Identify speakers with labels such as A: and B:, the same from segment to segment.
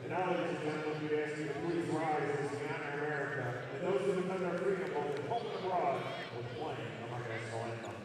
A: And now, ladies and gentlemen, we ask you to please rise as we honor America and those who defend our freedom both at home and abroad with playing of our national anthem.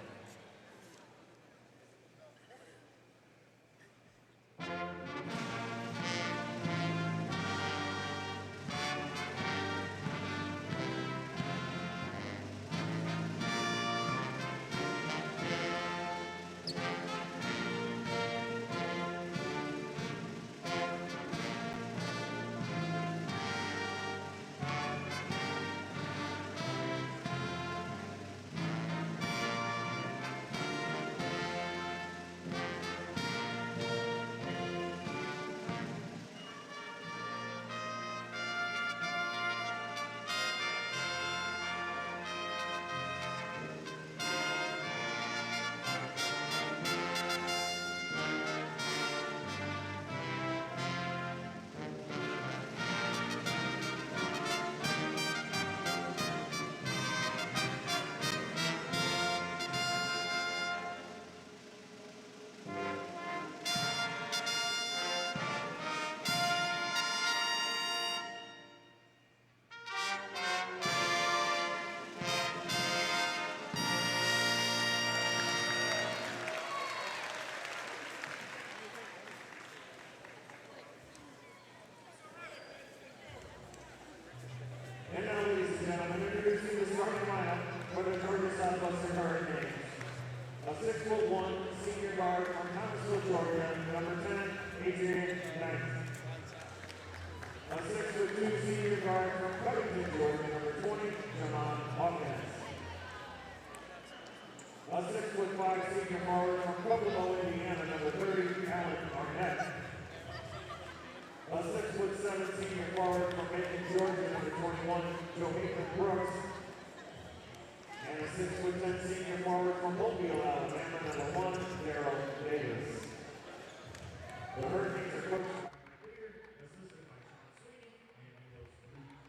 A: And now, ladies and gentlemen, introducing the starting lineup for the Georgia Southwestern Hurricanes. A 6'1" senior guard from Thomasville, Georgia, number 10, Adrian Knight. A 6'2" senior guard from Covington, Georgia, number 20, Jamal Hawkins. A 6'5" senior forward from Cocoa, Indiana, number 30, Alan Arnett. A 6'7" senior forward from Aiken, Georgia, number 21, Johanna Brooks. And a 6'10" senior forward from Mobile, Alabama, number 1, Daryl Davis. The Hurricanes are coached by assisted by Sean Sweeney and Niels Booth.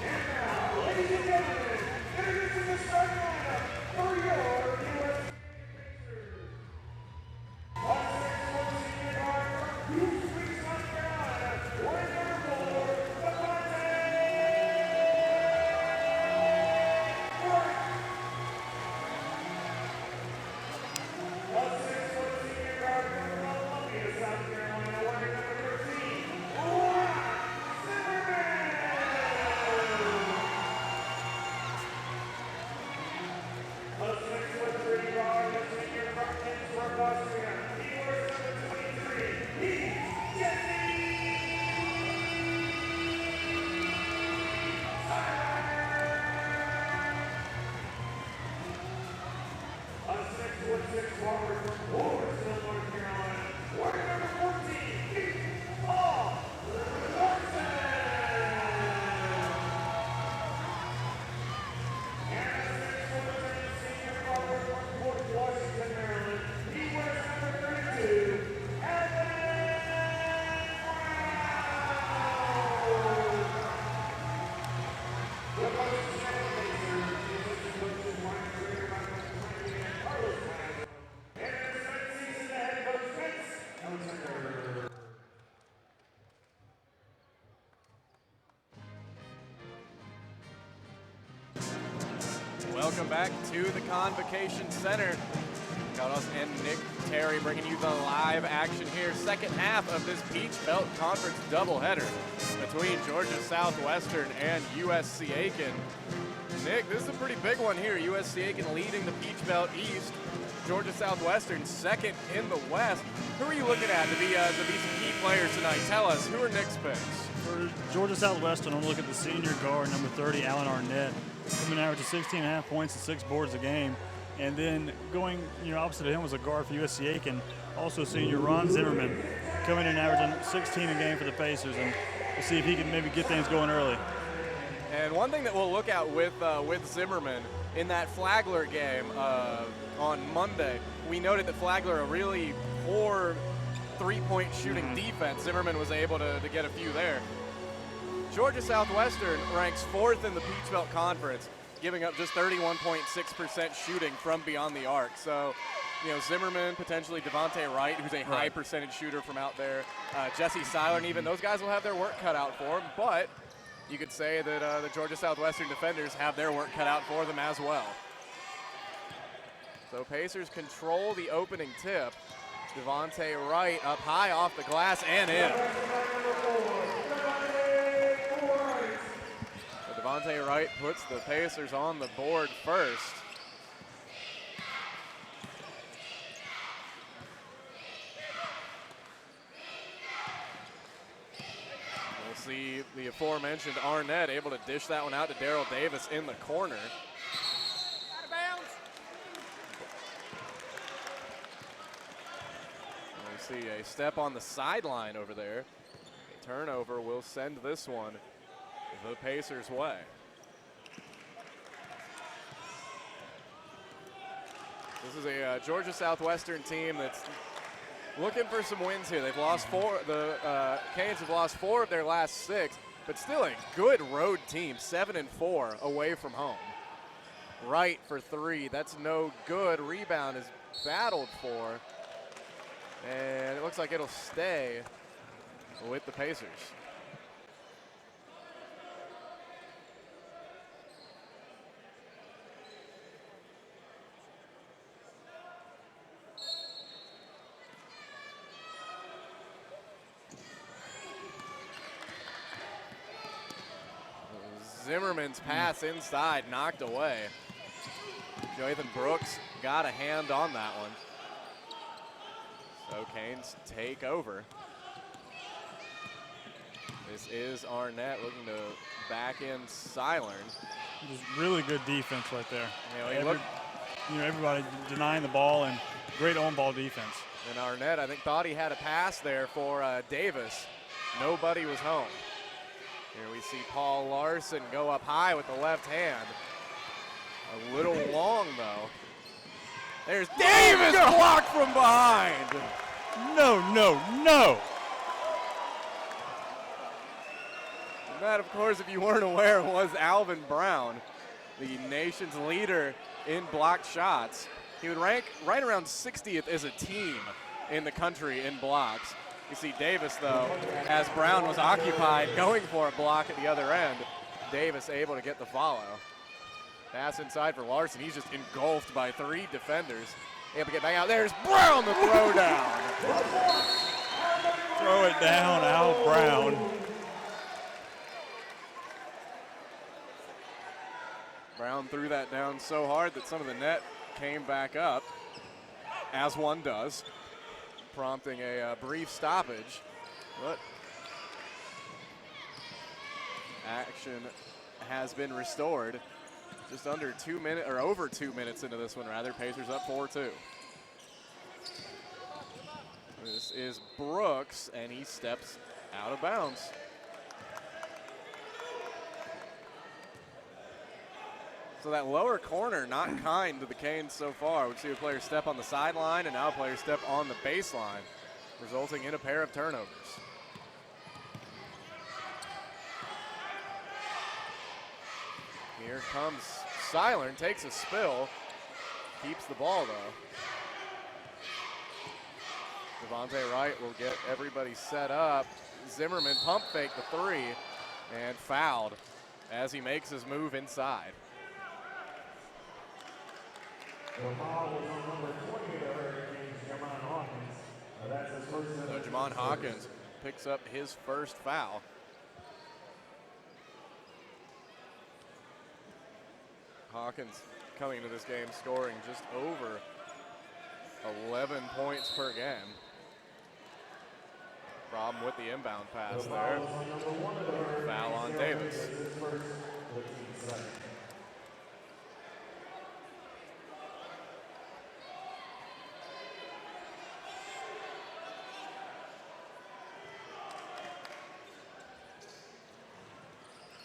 A: And now, ladies and gentlemen, introducing the starting lineup for your USC Pacers. A 6'1" senior guard from Houston, South Carolina, wearing number 4, Devontae White. A 6' senior guard from Columbia, South Carolina, wearing number 13, Zimmerman. A 6'3" guard and senior from Innsbruck, Austria. He wears number 23. He's Jesse A 6'6" forward from Warrensville, North Carolina. Wearing number 14, Keith Paul Larson. And a 6'10" senior forward from Port Washington, Maryland. He wears number 32, Evan Brown. The coaches and Pacers, the assistant coaches Ryan Trader, Michael Franklin, and Carlos Maggio. And in his second season, the head coach Vince Alexander.
B: Welcome back to the Convocation Center. Carlos and Nick Terry bringing you the live action here. Second half of this Peach Belt Conference doubleheader between Georgia Southwestern and USC Aiken. Nick, this is a pretty big one here. USC Aiken leading the Peach Belt East. Georgia Southwestern second in the West. Who are you looking at to be some key players tonight? Tell us, who are Nick's picks?
C: For Georgia Southwestern, I'm going to look at the senior guard, number 30, Alan Arnett, coming average of 16.5 points and 6 boards a game. And then going, opposite of him was a guard for USC Aiken, also senior Ron Zimmerman, coming in averaging 16 a game for the Pacers, and we'll see if he can maybe get things going early.
B: And one thing that we'll look at with Zimmerman in that Flagler game on Monday, we noted that Flagler, a really poor three-point shooting defense. Zimmerman was able to get a few there. Georgia Southwestern ranks 4th in the Peach Belt Conference, giving up just 31.6% shooting from beyond the arc. So, Zimmerman, potentially Devontae Wright, who's a high percentage shooter from out there, Jesse Seiler, and even those guys will have their work cut out for them. But you could say that the Georgia Southwestern defenders have their work cut out for them as well. So Pacers control the opening tip. Devontae Wright up high off the glass and in. So Devontae Wright puts the Pacers on the board first. We'll see the aforementioned Arnett able to dish that one out to Daryl Davis in the corner. See a step on the sideline over there. A turnover will send this one the Pacers' way. This is a Georgia Southwestern team that's looking for some wins here. They've lost 4. The Canes have lost 4 of their last 6, but still a good road team, 7-4 away from home. Wright for 3. That's no good. Rebound is battled for. And it looks like it'll stay with the Pacers. Zimmerman's pass inside, knocked away. Jonathan Brooks got a hand on that one. So Canes take over. This is Arnett looking to back in Seilern.
C: Just really good defense right there.
B: Everybody
C: denying the ball and great on-ball defense.
B: And Arnett, I think, thought he had a pass there for Davis. Nobody was home. Here we see Paul Larson go up high with the left hand. A little long, though. There's Davis blocked from behind.
C: No.
B: And that, of course, if you weren't aware, was Alvin Brown, the nation's leader in blocked shots. He would rank right around 60th as a team in the country in blocks. You see Davis, though, as Brown was occupied, going for a block at the other end. Davis able to get the follow. Pass inside for Larson. He's just engulfed by 3 defenders. Able to get back out. There's Brown, the throw down.
C: Throw it down, Al Brown.
B: Brown threw that down so hard that some of the net came back up, as one does, prompting a brief stoppage. But action has been restored. Just under 2 minutes, or over 2 minutes into this one, rather. Pacers up 4-2. This is Brooks, and he steps out of bounds. So that lower corner not kind to the Canes so far. We see a player step on the sideline, and now a player step on the baseline, resulting in a pair of turnovers. Here comes Seilern, takes a spill, keeps the ball though. Devontae Wright will get everybody set up. Zimmerman pump fake the 3 and fouled as he makes his move inside. So Jamon Hawkins picks up his first foul. Hawkins coming into this game scoring just over 11 points per game. Problem with the inbound pass there. Foul on Davis.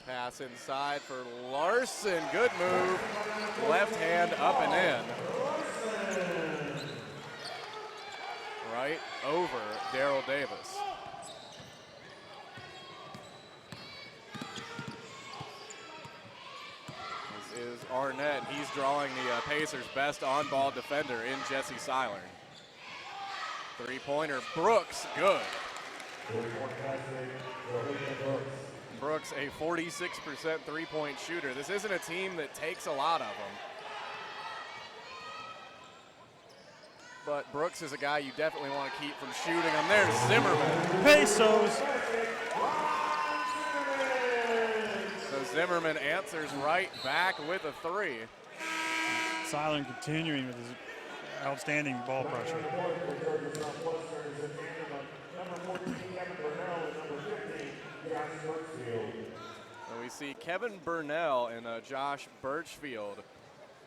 B: Pass inside for Larson. Good move. Left hand up and in. Right over Daryl Davis. This is Arnett. He's drawing the Pacers' best on-ball defender in Jesse Seilern. Three-pointer, Brooks, good. Brooks, a 46% three-point shooter. This isn't a team that takes a lot of them. But Brooks is a guy you definitely want to keep from shooting him. There's Zimmerman.
C: Pesos.
B: So Zimmerman answers right back with a three.
C: Seilern continuing with his outstanding ball pressure.
B: And we see Kevin Burnell and Josh Birchfield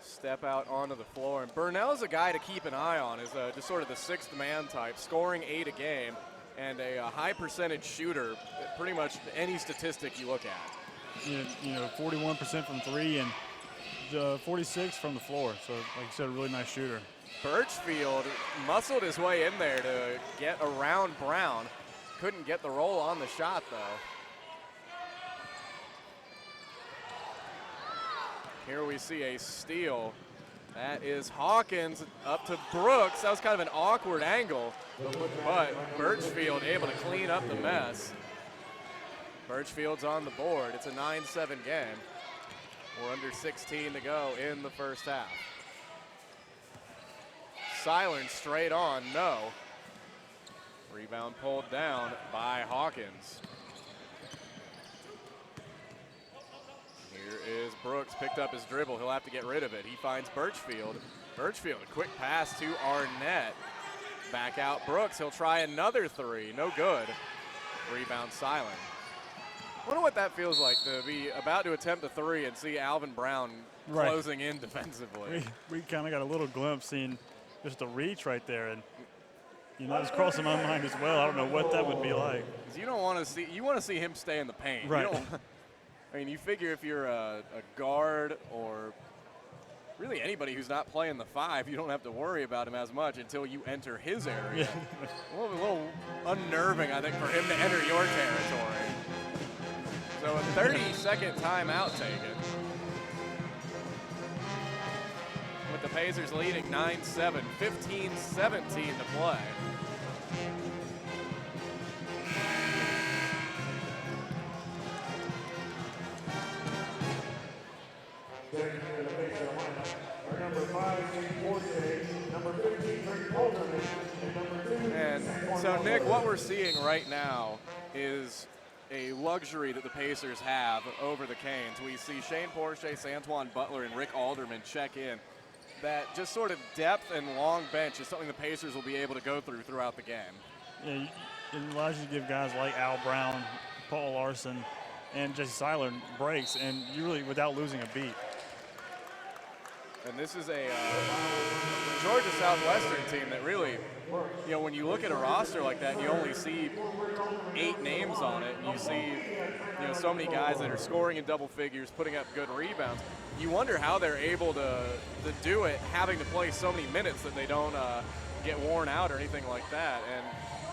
B: step out onto the floor. And Burnell's a guy to keep an eye on, is just sort of the sixth man type, scoring 8 a game and a high percentage shooter, pretty much any statistic you look at.
C: You know, 41% from three and 46 from the floor. So, like you said, a really nice shooter.
B: Birchfield muscled his way in there to get around Brown. Couldn't get the roll on the shot, though. Here we see a steal. That is Hawkins up to Brooks. That was kind of an awkward angle, but Birchfield able to clean up the mess. Birchfield's on the board. It's a 9-7 game. We're under 16 to go in the first half. Seilern straight on, no. Rebound pulled down by Hawkins. Here is Brooks, picked up his dribble. He'll have to get rid of it. He finds Birchfield. Birchfield, a quick pass to Arnett. Back out Brooks. He'll try another three. No good. Rebound Seilern. Wonder what that feels like to be about to attempt a three and see Alvin Brown closing in defensively.
C: We kind of got a little glimpse, seeing just the reach right there, and you know, that was crossing my mind as well. I don't know what that would be like.
B: You don't want to see. You want to see him stay in the paint.
C: Right.
B: You don't, I mean, you figure if you're a guard or really anybody who's not playing the five, you don't have to worry about him as much until you enter his area.
C: Yeah.
B: A little unnerving, I think, for him to enter your territory. So a 30-second timeout taken. With the Pacers leading 9-7, 15-17 to play. And so, Nick, what we're seeing right now is a luxury that the Pacers have over the Canes. We see Shane Porche, Santuan Butler, and Rick Alderman check in. That just sort of depth and long bench is something the Pacers will be able to go through throughout the game.
C: Yeah, it allows you to give guys like Al Brown, Paul Larson, and Jesse Seilern breaks, and you really, without losing a beat.
B: And this is a Georgia Southwestern team that really, you know, when you look at a roster like that, you only see 8 names on it, and you see, you know, so many guys that are scoring in double figures, putting up good rebounds. You wonder how they're able to do it, having to play so many minutes that they don't get worn out or anything like that. And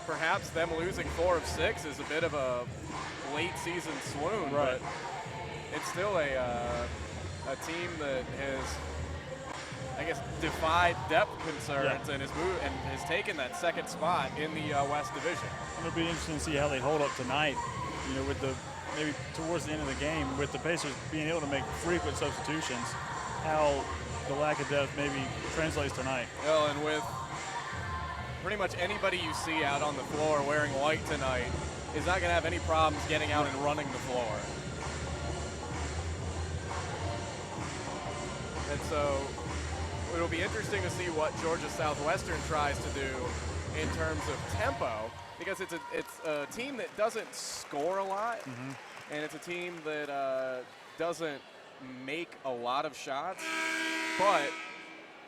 B: perhaps them losing 4 of 6 is a bit of a late season swoon,
C: right.
B: But it's still a team that has, I guess, defied depth concerns,
C: yeah,
B: and has taken that second spot in the West Division.
C: It'll be interesting to see how they hold up tonight, you know, with the maybe towards the end of the game, with the Pacers being able to make frequent substitutions, how the lack of depth maybe translates tonight.
B: Well, and with pretty much anybody you see out on the floor wearing white tonight is not going to have any problems getting out and running the floor. And so it'll be interesting to see what Georgia Southwestern tries to do in terms of tempo, because it's a team that doesn't score a lot, and it's a team that doesn't make a lot of shots, but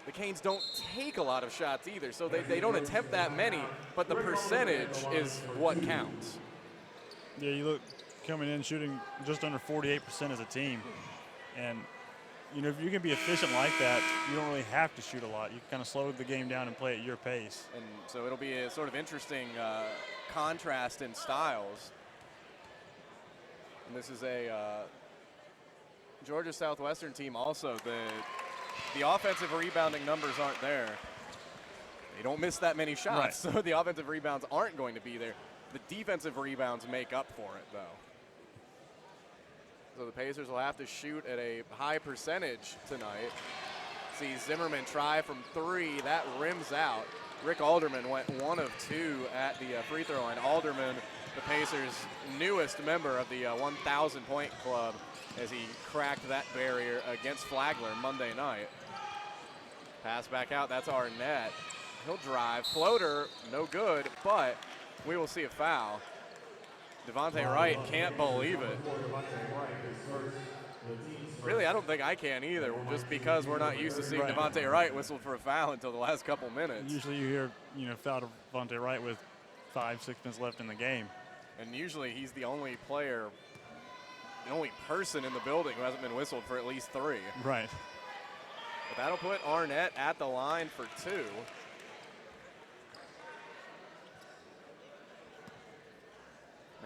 B: the Canes don't take a lot of shots either, so they don't attempt that many, but the percentage is what counts.
C: Yeah, you look coming in shooting just under 48% as a team, and you know, if you can be efficient like that, you don't really have to shoot a lot. You can kind of slow the game down and play at your pace.
B: And so it'll be a sort of interesting contrast in styles. And this is a Georgia Southwestern team also. The offensive rebounding numbers aren't there. They don't miss that many shots,
C: right.
B: So the offensive rebounds aren't going to be there. The defensive rebounds make up for it, though. So the Pacers will have to shoot at a high percentage tonight. See Zimmerman try from 3. That rims out. Rick Alderman went 1 of 2 at the free throw line. Alderman, the Pacers' newest member of the 1,000-point club, as he cracked that barrier against Flagler Monday night. Pass back out. That's Arnett. He'll drive. Floater, no good, but we will see a foul. Devontae Wright can't believe it. Really, I don't think I can either, just because we're not used to seeing
C: right.
B: Devontae Wright whistle for a foul until the last couple minutes.
C: Usually you hear, you know, foul to Devontae Wright with 5-6 minutes left in the game.
B: And usually he's the only player, the only person in the building who hasn't been whistled for at least 3.
C: Right.
B: But that'll put Arnett at the line for 2.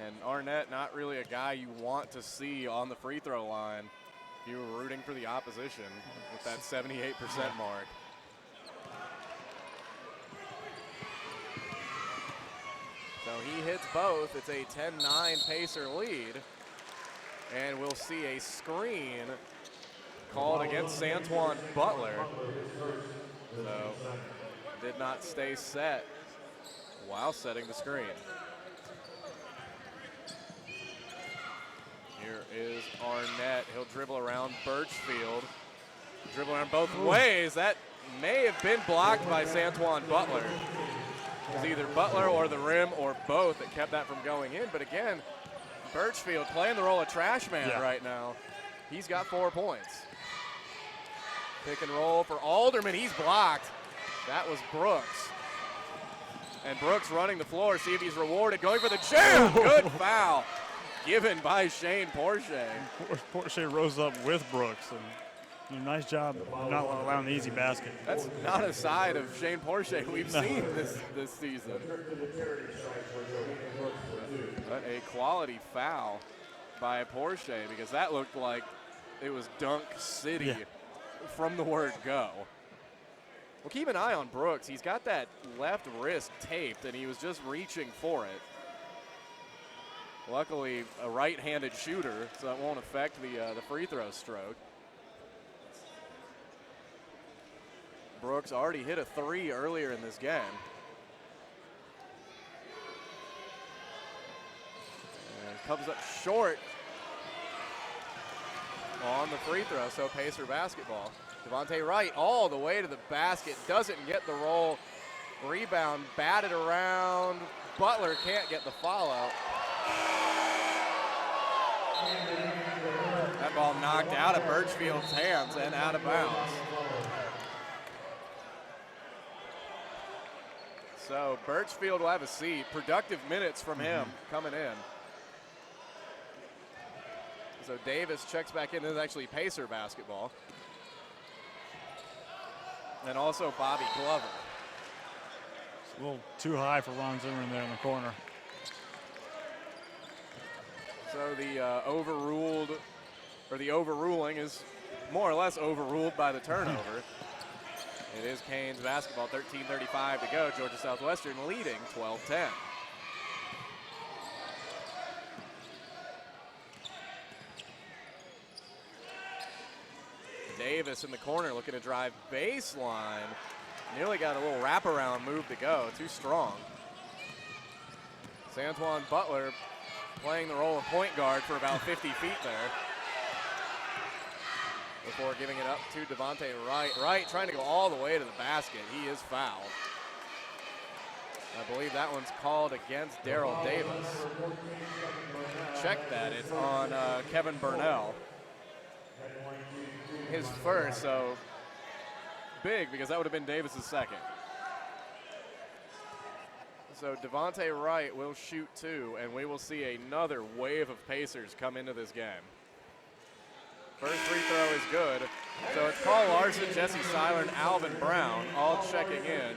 B: And Arnett, not really a guy you want to see on the free throw line if you were rooting for the opposition with that 78% mark. So he hits both. It's a 10-9 Pacer lead. And we'll see a screen called against Santuan Butler. So did not stay set while setting the screen. Here is Arnett. He'll dribble around Birchfield. Dribble around both ways. That may have been blocked by Santuan Butler. It was either Butler or the rim or both that kept that from going in. But again, Birchfield playing the role of trash man right now. He's got 4 points. Pick and roll for Alderman. He's blocked. That was Brooks. And Brooks running the floor. See if he's rewarded. Going for the jam. Good foul. Given by Shane Porsche.
C: Porsche rose up with Brooks. And nice job of not allowing the easy basket.
B: That's not a side of Shane Porsche we've seen this season. But a quality foul by Porsche, because that looked like it was Dunk City from the word go. Well, keep an eye on Brooks. He's got that left wrist taped, and he was just reaching for it. Luckily, a right-handed shooter, so that won't affect the free throw stroke. Brooks already hit a 3 earlier in this game. And comes up short on the free throw, so Pacer basketball. Devontae Wright all the way to the basket, doesn't get the roll. Rebound batted around. Butler can't get the follow. That ball knocked out of Birchfield's hands and out of bounds. So Birchfield will have a seat. Productive minutes from him coming in. So Davis checks back in. This is actually Pacer basketball. And also Bobby Glover.
C: It's a little too high for Ron Zimmerman there in the corner.
B: So the the overruling is more or less overruled by the turnover. It is Canes basketball, 13:35 to go. Georgia Southwestern leading 12-10. Davis in the corner looking to drive baseline. Nearly got a little wraparound move to go, too strong. Santuan Butler playing the role of point guard for about 50 feet there. before giving it up to Devontae Wright. Wright trying to go all the way to the basket. He is fouled. I believe that one's called against Daryl Davis. Check that, it's on Kevin Burnell. His first, so big because that would have been Davis's second. So Devontae Wright will shoot 2, and we will see another wave of Pacers come into this game. First free throw is good. So it's Paul Larson, Jesse Seiler, and Alvin Brown all checking in.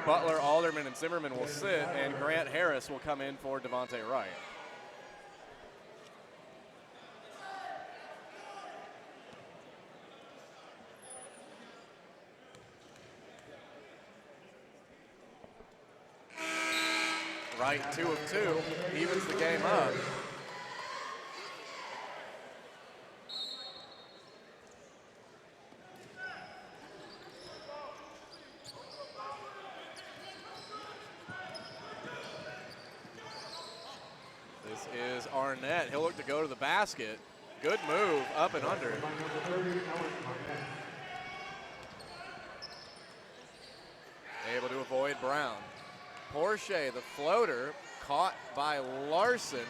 B: Butler, Alderman, and Zimmerman will sit, and Grant Harris will come in for Devontae Wright. Wright 2 of 2, evens the game up. This is Arnett. He'll look to go to the basket. Good move, up and under. Able to avoid Brown. Porsche, the floater, caught by Larson,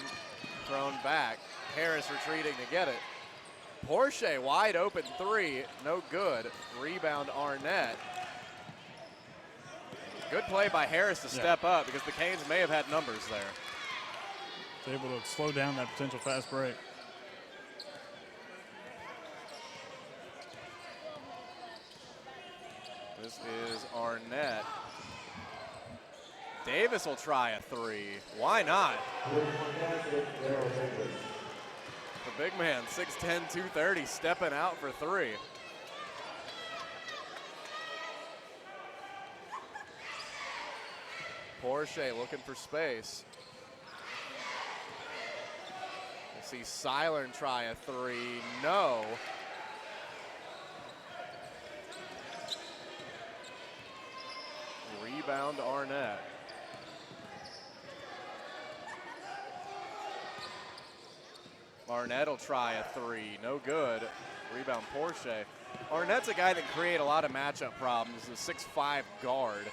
B: thrown back. Harris retreating to get it. Porsche, wide open 3, no good. Rebound Arnett. Good play by Harris to step up because the Canes may have had numbers there.
C: Able to slow down that potential fast break.
B: This is Arnett. Davis will try a 3. Why not? The big man, 6'10", 230, stepping out for 3. Porsche looking for space. See Seiler try a 3, no. Rebound Arnett. Arnett will try a 3, no good. Rebound Porsche. Arnett's a guy that can create a lot of matchup problems. A 6'5" guard.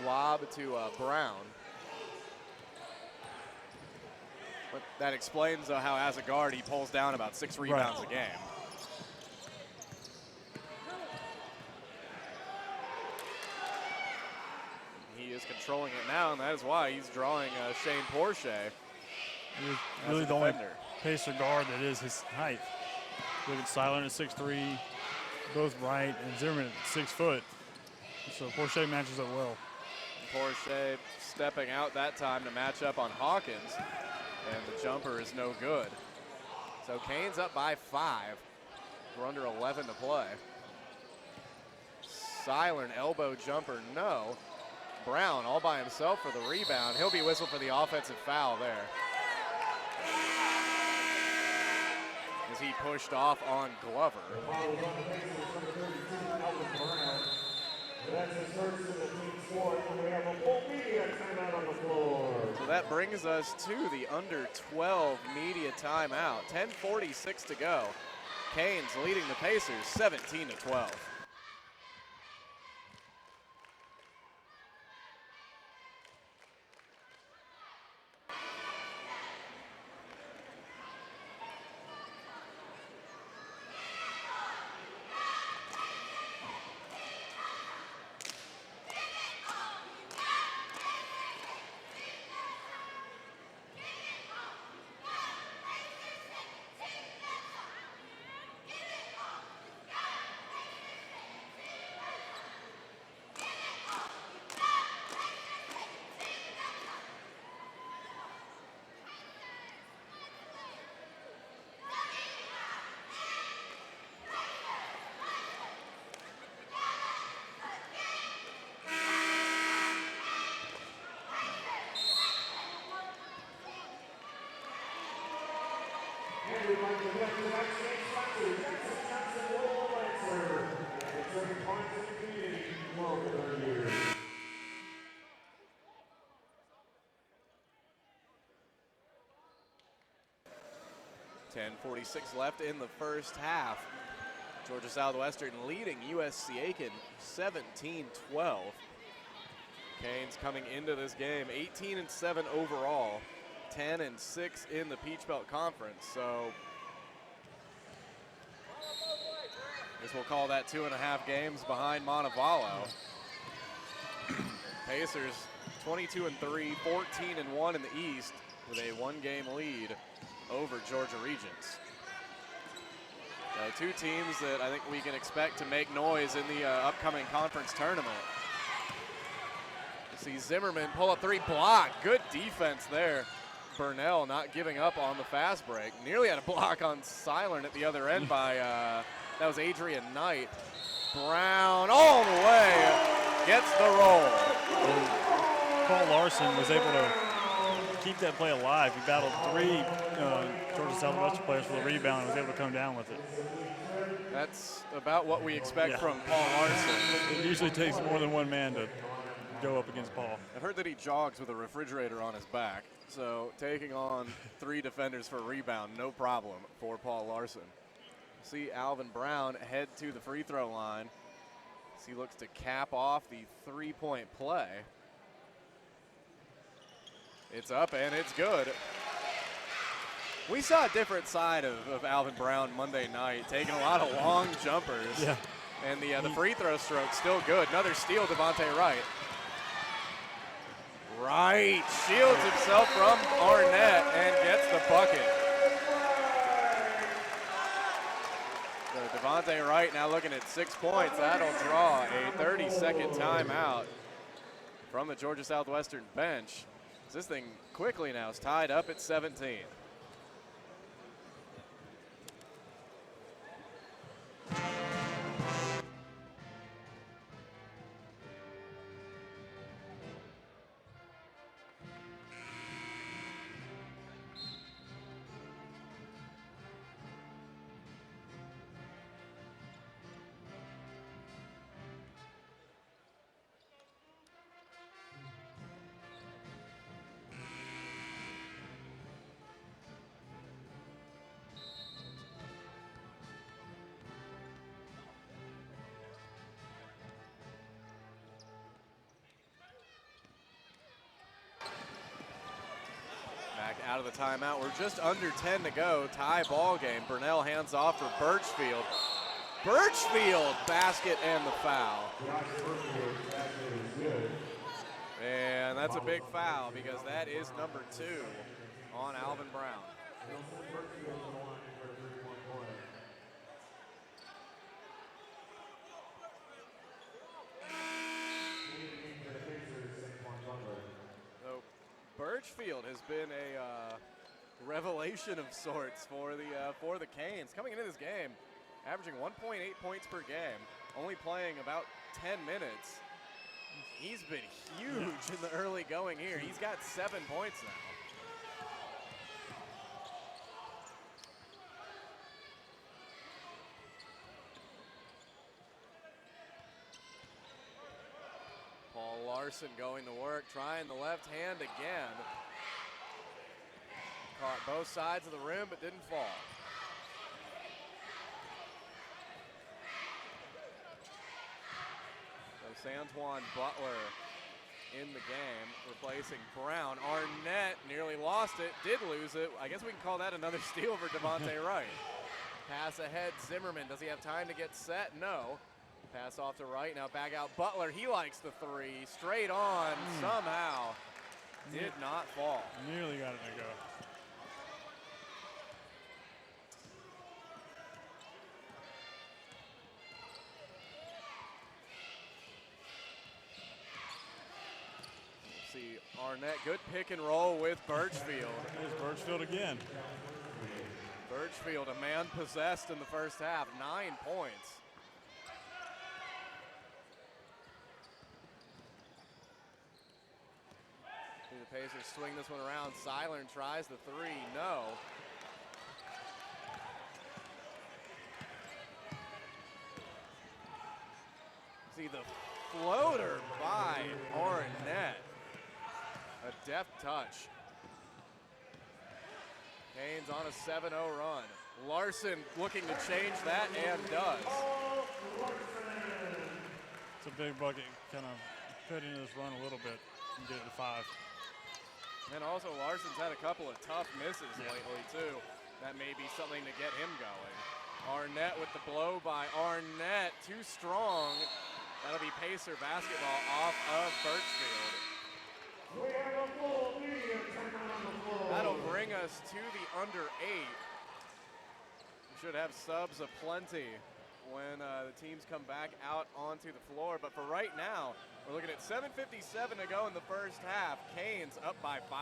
B: Lob to Brown. But that explains how, as a guard, he pulls down about 6 rebounds a game. He is controlling it now, and that is why he's drawing Shane Porsche.
C: He's really the only Pacer guard that is his height. Look at Seiler at 6'3", both Wright and Zimmerman at 6 foot. So Porsche matches up well.
B: Porsche stepping out that time to match up on Hawkins. And the jumper is no good. So Canes up by 5. We're under 11 to play. Seiler, elbow jumper, no. Brown all by himself for the rebound. He'll be whistled for the offensive foul there. As he pushed off on Glover.
A: That's his first of the team score, and we have a full media timeout on the floor.
B: So that brings us to the under 12 media timeout. 10:46 to go. Canes leading the Pacers 17-12. .46 left in the first half. Georgia Southwestern leading USC Aiken 17-12. Canes coming into this game 18-7 overall, 10-6 in the Peach Belt Conference. So I guess we'll call that 2.5 games behind Montevallo. Pacers 22-3, 14-1 in the East with a 1-game lead over Georgia Regents. Two teams that I think we can expect to make noise in the upcoming conference tournament. You see Zimmerman pull up 3, block. Good defense there. Burnell not giving up on the fast break. Nearly had a block on Silern at the other end by, that was Adrian Knight. Brown all the way, gets the roll.
C: And Paul Larson was able to keep that play alive. He battled 3 Georgia Southwestern players for the rebound and was able to come down with it.
B: That's about what we expect from Paul Larson.
C: It usually takes more than one man to go up against Paul.
B: I've heard that he jogs with a refrigerator on his back, so taking on 3 defenders for a rebound, no problem for Paul Larson. See Alvin Brown head to the free throw line as he looks to cap off the 3-point play. It's up and it's good. We saw a different side of Alvin Brown Monday night, taking a lot of long jumpers.
C: Yeah.
B: And the free throw stroke still good. Another steal, Devontae Wright. Wright shields himself from Arnett and gets the bucket. So Devontae Wright now looking at 6 points. That'll draw a 30-second timeout from the Georgia Southwestern bench. This thing quickly now is tied up at 17. Back out of the timeout. We're just under 10 to go. Tie ball game. Burnell hands off for Birchfield. Birchfield, basket and the foul. And that's a big foul because that is number 2 on Alvin Brown. Birchfield has been a revelation of sorts for the Canes. Coming into this game, averaging 1.8 points per game, only playing about 10 minutes. He's been huge in the early going here. He's got 7 points now. Paul Larson going to work, trying the left hand again. Caught both sides of the rim, but didn't fall. So Santuan Butler in the game, replacing Brown. Arnett nearly lost it, did lose it. I guess we can call that another steal for Devontae Wright. Pass ahead, Zimmerman. Does he have time to get set? No. Pass off to Wright, now back out Butler. He likes the 3, straight on, somehow. Did not fall.
C: Nearly got it to go.
B: See Arnett, good pick and roll with Birchfield.
C: There's Birchfield again.
B: Birchfield, a man possessed in the first half, 9 points. The Pacers swing this one around. Silern tries the 3, no. See the floater by Arnett. A deft touch. Canes on a 7-0 run. Larson looking to change that and does.
C: It's a big bucket, kind of fit into this run a little bit and get it to 5.
B: And also Larson's had a couple of tough misses lately too. That may be something to get him going. Arnett with the blow by Arnett, too strong. That'll be Pacer basketball off of Birchfield.
A: We have a full media timeout on the floor.
B: That'll bring us to the under 8. We should have subs aplenty when the teams come back out onto the floor. But for right now, we're looking at 7:57 to go in the first half. Canes up by 5.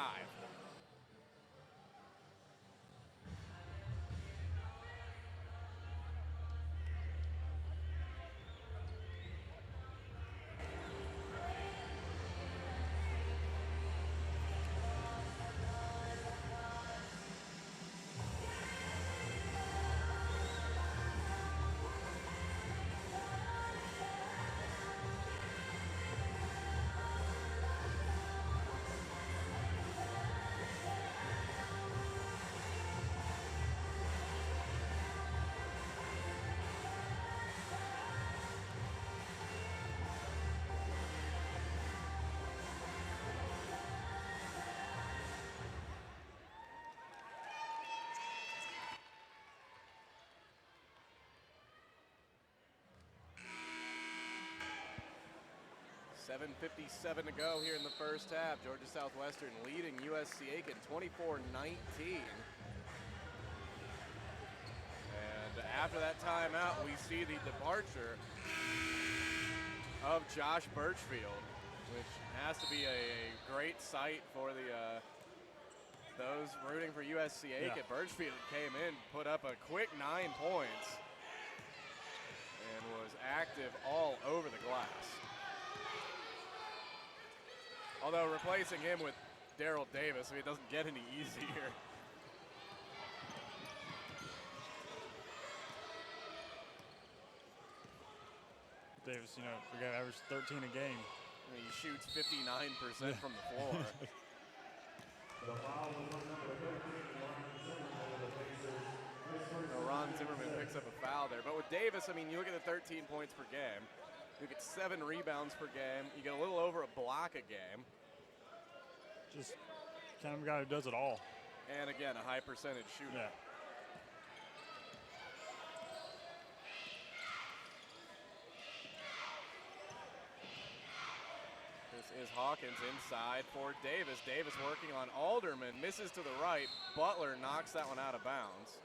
B: .57 to go here in the first half. Georgia Southwestern leading USC Aiken 24-19. And after that timeout, we see the departure of Josh Birchfield, which has to be a great sight for the those rooting for USC Aiken.
C: Yeah.
B: Birchfield came in, put up a quick 9 points, and was active all over the glass. Although replacing him with Daryl Davis, I mean, it doesn't get any easier.
C: Davis, you know, the guy averaged 13 a game.
B: I mean, he shoots 59% from the floor.
A: The foul was on number 13,
B: Ron Zimmerman picks up a foul there. But with Davis, I mean, you look at the 13 points per game. You get 7 rebounds per game. You get a little over a block a game.
C: Just kind of a guy who does it all.
B: And again, a high percentage shooter.
C: Yeah.
B: This is Hawkins inside for Davis. Davis working on Alderman, misses to the right. Butler knocks that one out of bounds.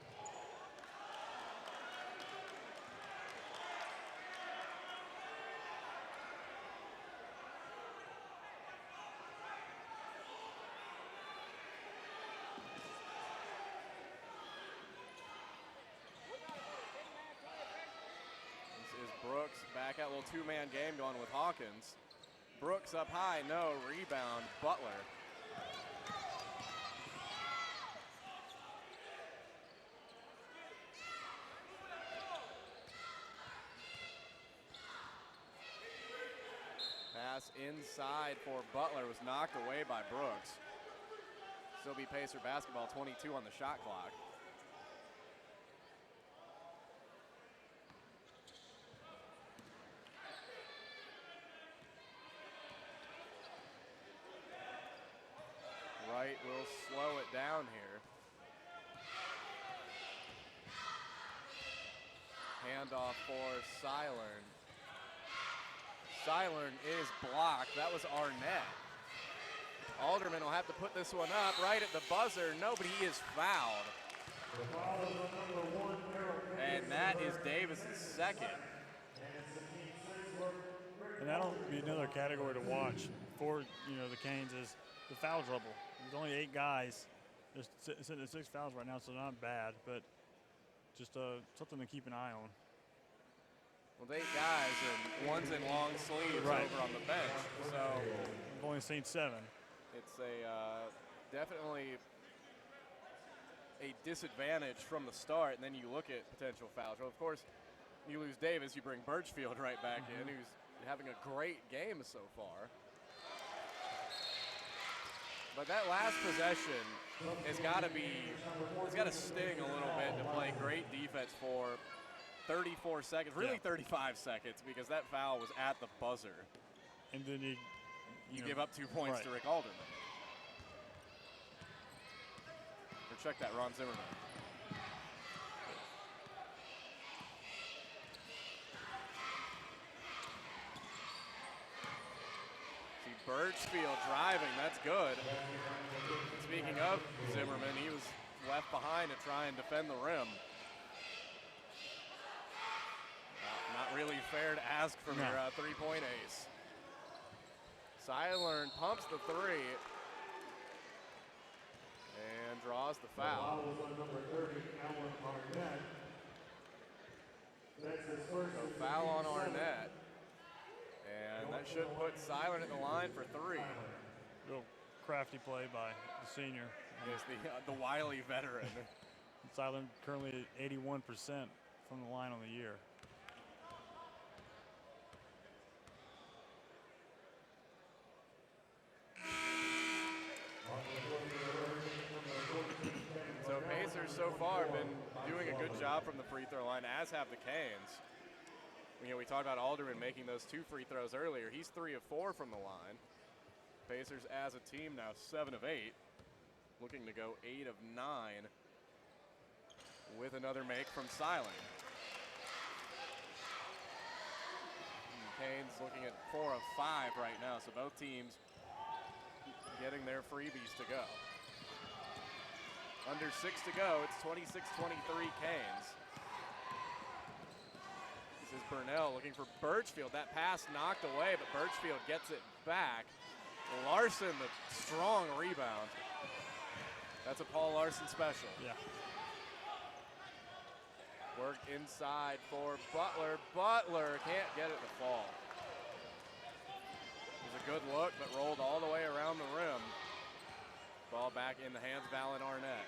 B: This is Brooks back at a little 2-man game going with Hawkins. Brooks up high, no rebound, Butler. Pass inside for Butler was knocked away by Brooks. Still be Pacer basketball, 22 on the shot clock. Wright will slow it down here. Handoff for Seilern. Seilern is blocked. That was Arnett. Alderman will have to put this one up right at the buzzer. Nobody is fouled.
A: The foul is on number 1, Harold.
B: And that is Davis's second.
A: And it's the team 6 work.
C: And that'll be another category to watch for, you know, the Canes is the foul trouble. There's only 8 guys. There's sitting at 6 fouls right now, so not bad, but just something to keep an eye on.
B: Well, 8 guys, and one's in long sleeves
C: Right.
B: over on the bench. So
C: I've only seen 7.
B: it's a definitely a disadvantage from the start, and then you look at potential fouls. Well, of course, you lose Davis, you bring Birchfield right back in, who's having a great game so far. But that last possession has got to sting a little bit to play great defense for 34 seconds, really 35 seconds, because that foul was at the buzzer.
C: And then you
B: give up 2 points to Rick Alderman. Or check that, Ron Zimmerman. See Birchfield driving, that's good. Speaking of Zimmerman, he was left behind to try and defend the rim. Not really fair to ask from your three-point ace. Silern pumps the three and draws the foul.
A: Number 30, Alan Arnett. That's his first.
B: So foul on Arnett. And that should put Silern at the line for three.
C: Real crafty play by the senior.
B: Yes, the wily veteran.
C: Silern currently at 81% from the line on the year.
B: So Pacers so far have been doing a good job from the free throw line, as have the Canes. You know, we talked about Alderman making those 2 free throws earlier. He's 3 of 4 from the line. Pacers as a team now 7 of 8, looking to go 8 of 9 with another make from Silern. Canes looking at 4 of 5 right now, so both teams getting their freebies to go. Under 6 to go, it's 26-23 Canes. This is Burnell looking for Birchfield. That pass knocked away, but Birchfield gets it back. Larson, the strong rebound. That's a Paul Larson special.
C: Yeah.
B: Work inside for Butler. Butler can't get it to fall. It was a good look, but rolled all the way around the rim. Ball back in the hands of Alan Arnett.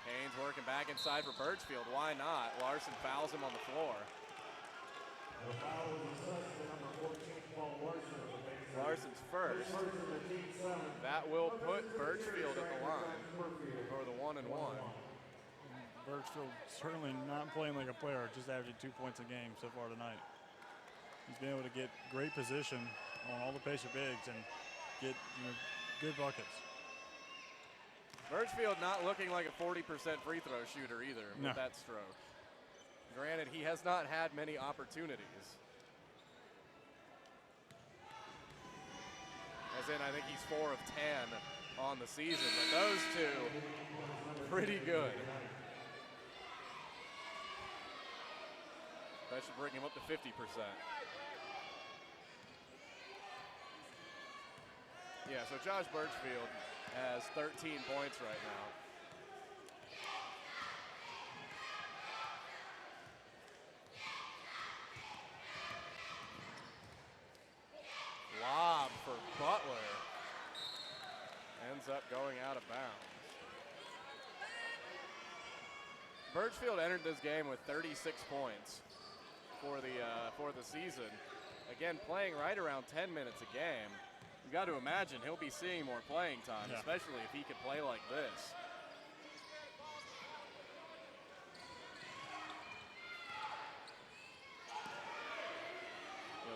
B: Canes working back inside for Birchfield. Why not? Larson fouls him on the floor.
A: The foul was assessed to number 14, Paul Larson of the Pacers.
B: Larson's first. That will put Birchfield at the line for the 1-and-1.
C: Birchfield certainly not playing like a player, just averaging 2 points a game so far tonight. He's been able to get great position on all the Pacer bigs and get good buckets.
B: Birchfield not looking like a 40% free throw shooter either with
C: No.
B: that stroke. Granted, he has not had many opportunities. As in, I think he's 4 of 10 on the season, but those two, pretty good. That should bring him up to 50%. Yeah, so Josh Birchfield has 13 points right now. Lob for Butler. Ends up going out of bounds. Birchfield entered this game with 36 points for the season. Again, playing right around 10 minutes a game. You've got to imagine he'll be seeing more playing time, especially if he could play like this.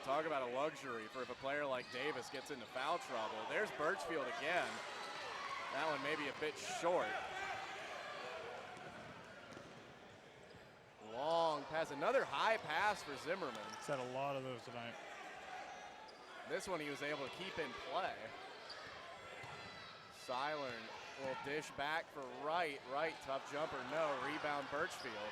B: Talk about a luxury for if a player like Davis gets into foul trouble. There's Birchfield again. That one maybe a bit short. Long pass, another high pass for Zimmerman.
C: He's had a lot of those tonight.
B: This one he was able to keep in play. Silern will dish back for right, tough jumper, no, rebound Birchfield.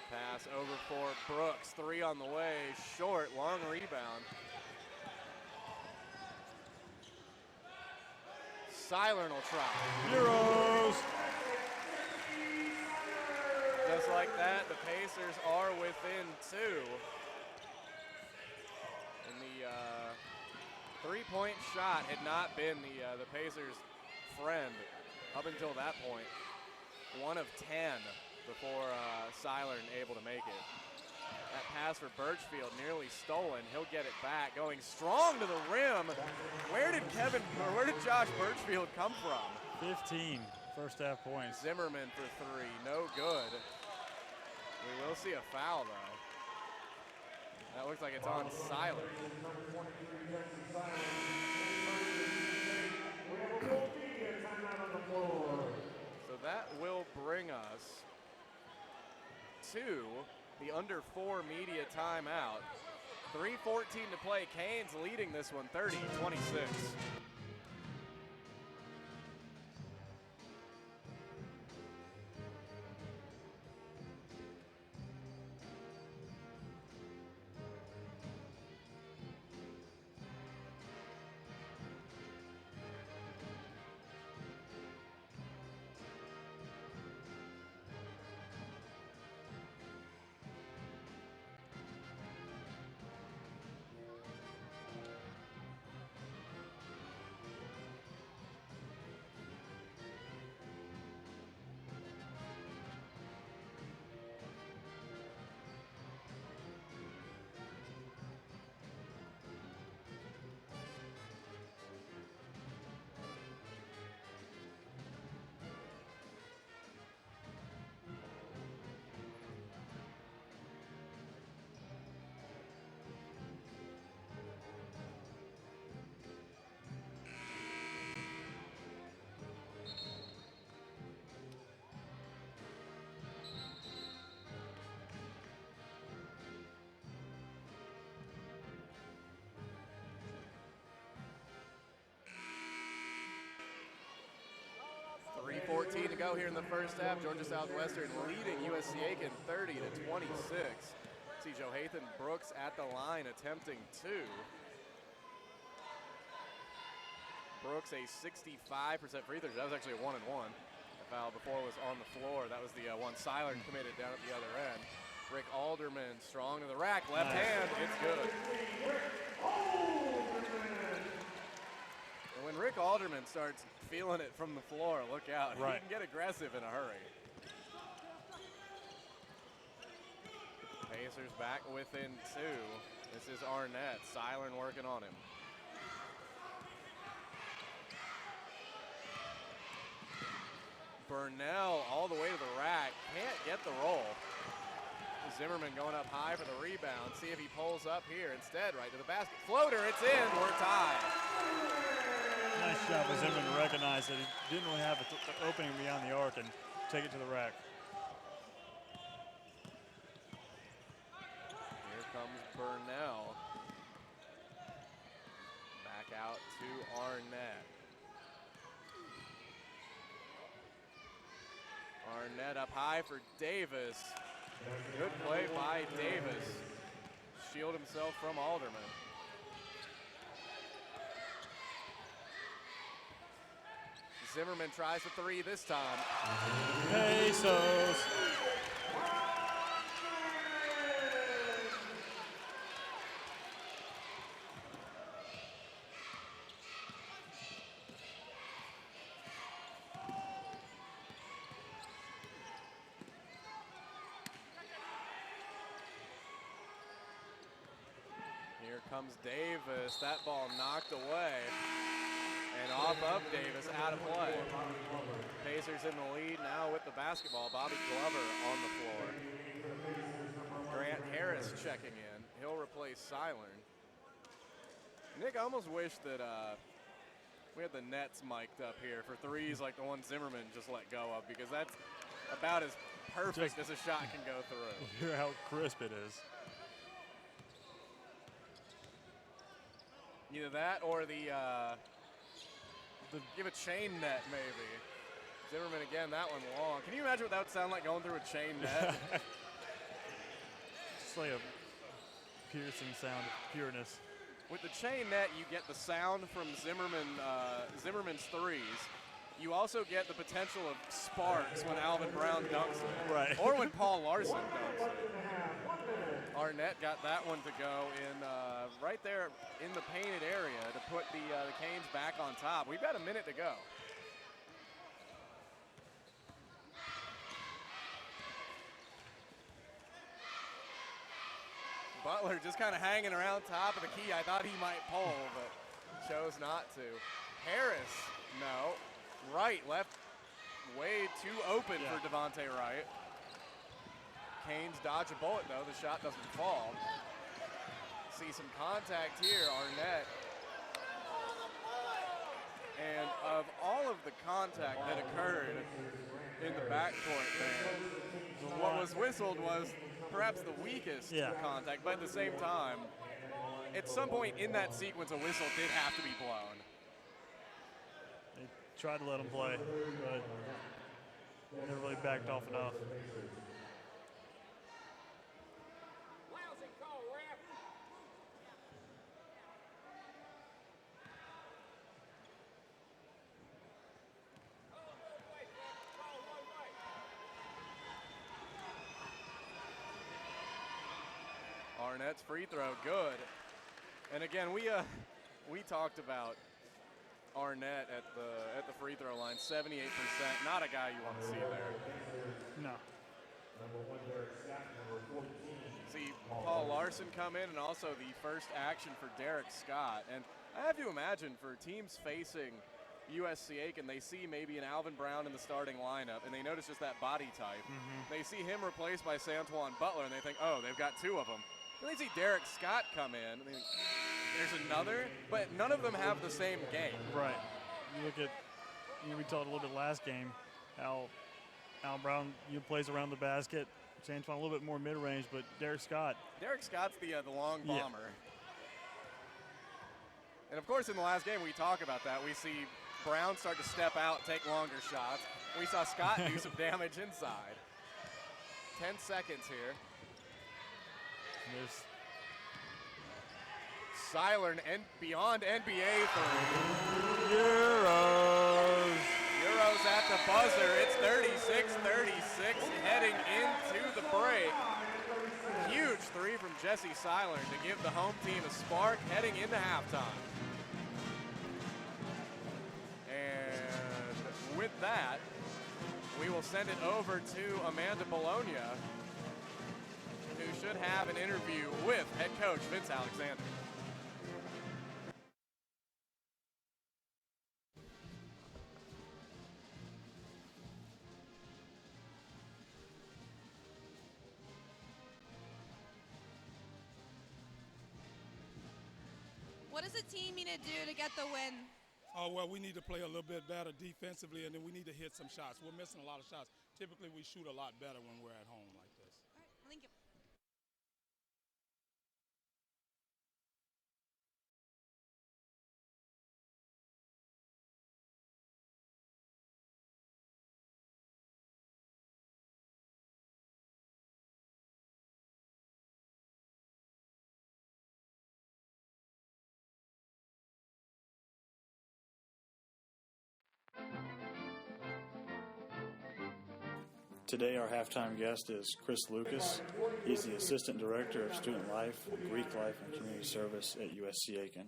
B: Pass over for Brooks, 3 on the way, short, long rebound. Silern will try.
C: Euros!
B: Just like that, the Pacers are within 2. Three-point shot had not been the Pacers' friend up until that point. 1 of 10 before Seilern able to make it. That pass for Birchfield nearly stolen. He'll get it back, going strong to the rim. Where did Josh Birchfield come from?
C: 15 first half points.
B: Zimmerman for 3, no good. We will see a foul though. That looks like it's on Seilern. So that will bring us to the under 4 media timeout. 3:14 to play. Canes leading this one 30-26. .3:14 to go here in the first half. Georgia Southwestern leading USC Aiken 30-26. See Johathan Brooks at the line attempting 2. Brooks a 65% free throw. That was actually a 1-and-1. The foul before was on the floor. That was the one Seilern committed down at the other end. Rick Alderman strong to the rack. Left hand, it's good. And when Rick Alderman starts feeling it from the floor, look out.
C: Right.
B: He can get aggressive in a hurry. Pacers back within 2. This is Arnett. Seilern working on him. Burnell all the way to the rack. Can't get the roll. Zimmerman going up high for the rebound. See if he pulls up here. Instead, right to the basket. Floater, it's in. We're tied.
C: Nice job by Zimmerman to recognize that he didn't really have an opening beyond the arc and take it to the rack.
B: Here comes Burnell. Back out to Arnett. Arnett up high for Davis. Good play by Davis. Shield himself from Alderman. Zimmerman tries the 3 this time.
C: Pesos.
B: Here comes Davis. That ball knocked away. And off of Davis, out of play. Pacers in the lead now with the basketball. Bobby Glover on the floor. Grant Harris checking in. He'll replace Seilern. Nick, I almost wish that we had the Nets mic'd up here for 3s like the one Zimmerman just let go of, because that's about as perfect as a shot can go through.
C: Hear how crisp it is.
B: Either that or the give a chain net maybe. Zimmerman again, that one long. Can you imagine what that would sound like going through a chain net?
C: Just like a piercing sound of pureness.
B: With the chain net, you get the sound from Zimmerman's 3s. You also get the potential of sparks when Alvin Brown dunks it.
C: Right.
B: Or when Paul Larson dunks it. Arnett got that one to go in right there in the painted area to put the Canes back on top. We've got a minute to go. Butler just kind of hanging around top of the key. I thought he might pull, but chose not to. Harris, no. Wright left way too open for Devontae Wright. Canes dodge a bullet, though. The shot doesn't fall. See some contact here, Arnett. And of all of the contact that occurred in the backcourt there, what was whistled was perhaps the weakest contact, but at the same time, at some point in that sequence, a whistle did have to be blown.
C: They tried to let him play, but they never really backed off enough.
B: Arnett's free throw, good. And again, we talked about Arnett at the free throw line, 78%. Not a guy you want to see there.
C: No.
B: See Paul Larson come in, and also the first action for Derek Scott. And I have to imagine for teams facing USC Aiken, they see maybe an Alvin Brown in the starting lineup, and they notice just that body type. They see him replaced by Santuan Butler, and they think, oh, they've got two of them. Then they see Derek Scott come in. There's another, but none of them have the same game.
C: Right. You look at, we talked a little bit last game, how Al Brown plays around the basket. Santuan a little bit more mid-range, but Derek Scott's
B: the long bomber. And of course, in the last game, we talk about that. We see Brown start to step out, take longer shots. We saw Scott do some damage inside. 10 seconds here.
C: There's
B: Silern and beyond NBA three. Euros at the buzzer. It's 36-36 heading into the break. Huge three from Jesse Silern to give the home team a spark heading into halftime. And with that, we will send it over to Amanda Bologna, who should have an interview with head coach Vince Alexander.
D: What does the team need to do to get the win?
E: Oh, well, we need to play a little bit better defensively, and then we need to hit some shots. We're missing a lot of shots. Typically, we shoot a lot better when we're at home like this.
D: All right, thank you.
C: Today, our halftime guest is Chris Lucas. He's the Assistant Director of Student Life, Greek Life, and Community Service at USC Aiken.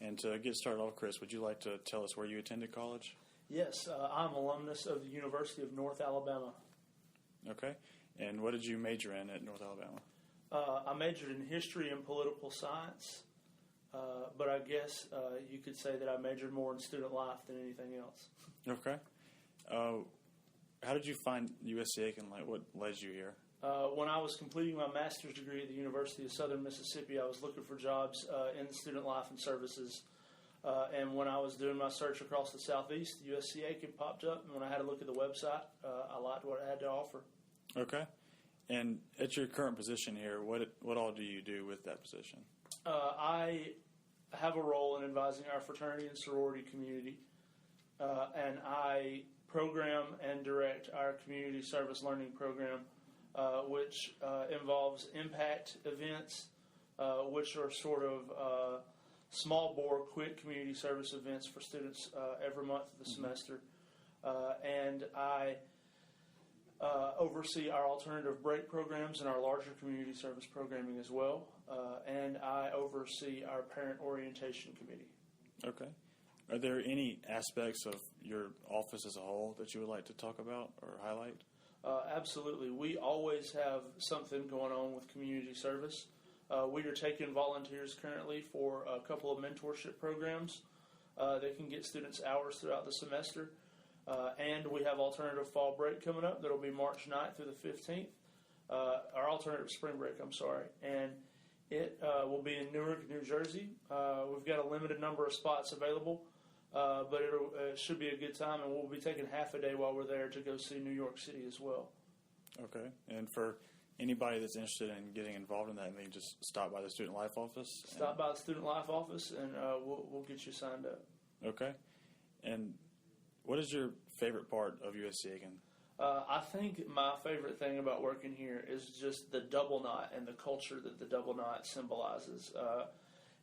C: And to get started off, Chris, would you like to tell us where you attended college?
F: Yes, I'm an alumnus of the University of North Alabama.
C: Okay. And what did you major in at North Alabama?
F: I majored in history and political science, but I guess you could say that I majored more in student life than anything else.
C: Okay. How did you find USC Aiken? Like, what led you here?
F: When I was completing my master's degree at the University of Southern Mississippi, I was looking for jobs in student life and services. And when I was doing my search across the Southeast, USC Aiken popped up. And when I had a look at the website, I liked what it had to offer.
C: Okay. And at your current position here, what all do you do with that position?
F: I have a role in advising our fraternity and sorority community, and I program and direct our community service learning program, which involves impact events, which are sort of small bore, quick community service events for students every month of the semester. And I oversee our alternative break programs and our larger community service programming as well. And I oversee our parent orientation committee.
C: Okay. Are there any aspects of your office as a whole that you would like to talk about or highlight?
F: Absolutely. We always have something going on with community service. We are taking volunteers currently for a couple of mentorship programs. They can get students hours throughout the semester. And we have alternative fall break coming up. That'll be March 9th through the 15th. Our alternative spring break, I'm sorry. And it will be in Newark, New Jersey. We've got a limited number of spots available, but it should be a good time. And we'll be taking half a day while we're there to go see New York City as well.
C: Okay. And for anybody that's interested in getting involved in that, I mean, just stop by the Student Life office?
F: Stop by the Student Life office, and we'll get you signed up.
C: Okay. And what is your favorite part of USC Aiken?
F: I think my favorite thing about working here is just the double knot and the culture that the double knot symbolizes.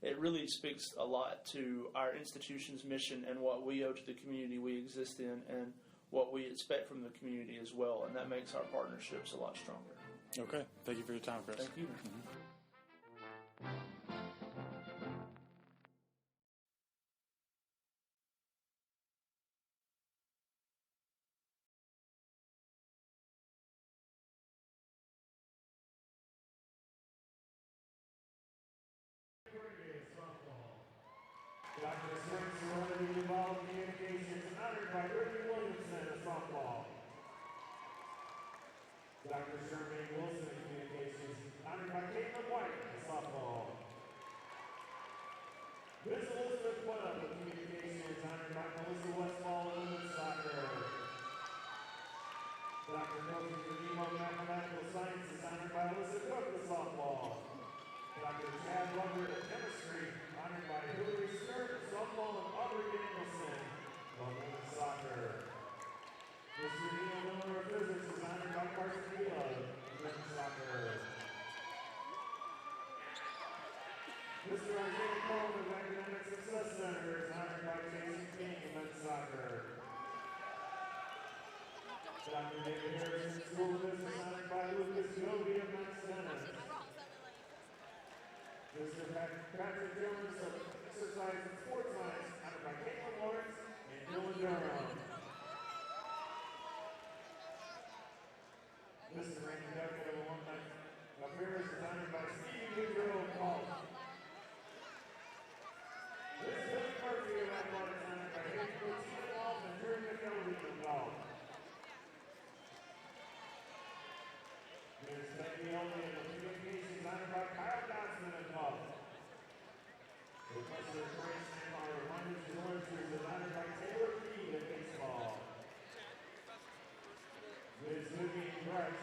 F: It really speaks a lot to our institution's mission and what we owe to the community we exist in and what we expect from the community as well, and that makes our partnerships a lot stronger.
C: Okay. Thank you for your time, Chris.
F: Thank you.
A: Dr. Smith Serenity Involved Communications, honored by Ricky Williamson of softball. Dr. Sherman Wilson of Communications, honored by Caitlin White of softball. Miss Elizabeth Webb of Communications, honored by Melissa Westfall of women's soccer. Dr. Milton Kadimo of Mathematical Sciences, honored by Alyssa Cook of softball. Dr. Chad Lumber of Chemistry, honored by Hillary Sturt of softball and Aubrey Danielson of women's soccer. Mr. Neil Miller of Physics is honored by Carson Vila of women's soccer. Mr. Isaiah Coleman of Academic Success Center is honored by Jason King of men's soccer. Dr. David Harrison, School of Business, honored by Lucas Gobi of men's tennis. Mr. Patrick Jones of Exercise and Sports Science, honored by Caitlin Lawrence and Dylan Durham. Mr. Randy Duckett of Alumni Affairs is honored by Stevie Woodrow of golf. Ms. Billy Murphy of Athletics, honored by Hayden Coaching of golf and Drew McKelvey of golf. Ms. Becky Elliott of Communications, honored by Kyle Dodson of golf. Professor Grace Sandmeyer of Minors and Oranges is honored by Taylor Reed of baseball. Ms. Vivian Bryce,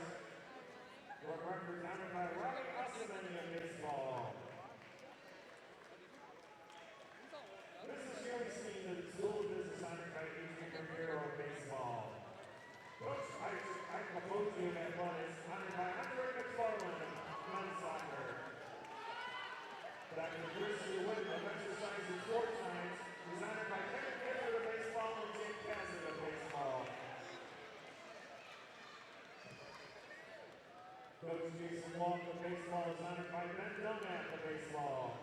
A: World Record honored by Robbie Ossimany of baseball. Mrs. Joystein of the School of Business, honored by Adrian Romero of baseball. Coach Ike Capote of Athletics, honored by Andre McFarland of men's soccer. Dr. Christy Witt of Exercise and Sports Science is honored by Kevin Gifford of baseball and Jake Cassidy of baseball. Coach Jason Long of baseball is honored by Ben Dunlap of baseball.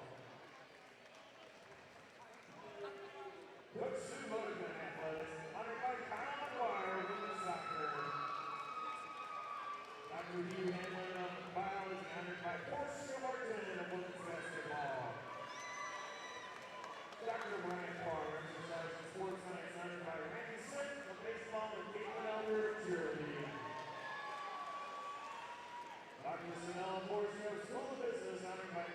A: Coach Sue Motigan of Athletics, honored by Kyle McGuire of women's soccer. Dr. Hugh Hanlon of bio is honored by Portia Martin of women's basketball. Dr. Brian Carr of Exercise and Sports Science, honored by Randy Sick of baseball and Caitlin Elder of cheerleading. Dr. Sanella Portia of School of Business, honored by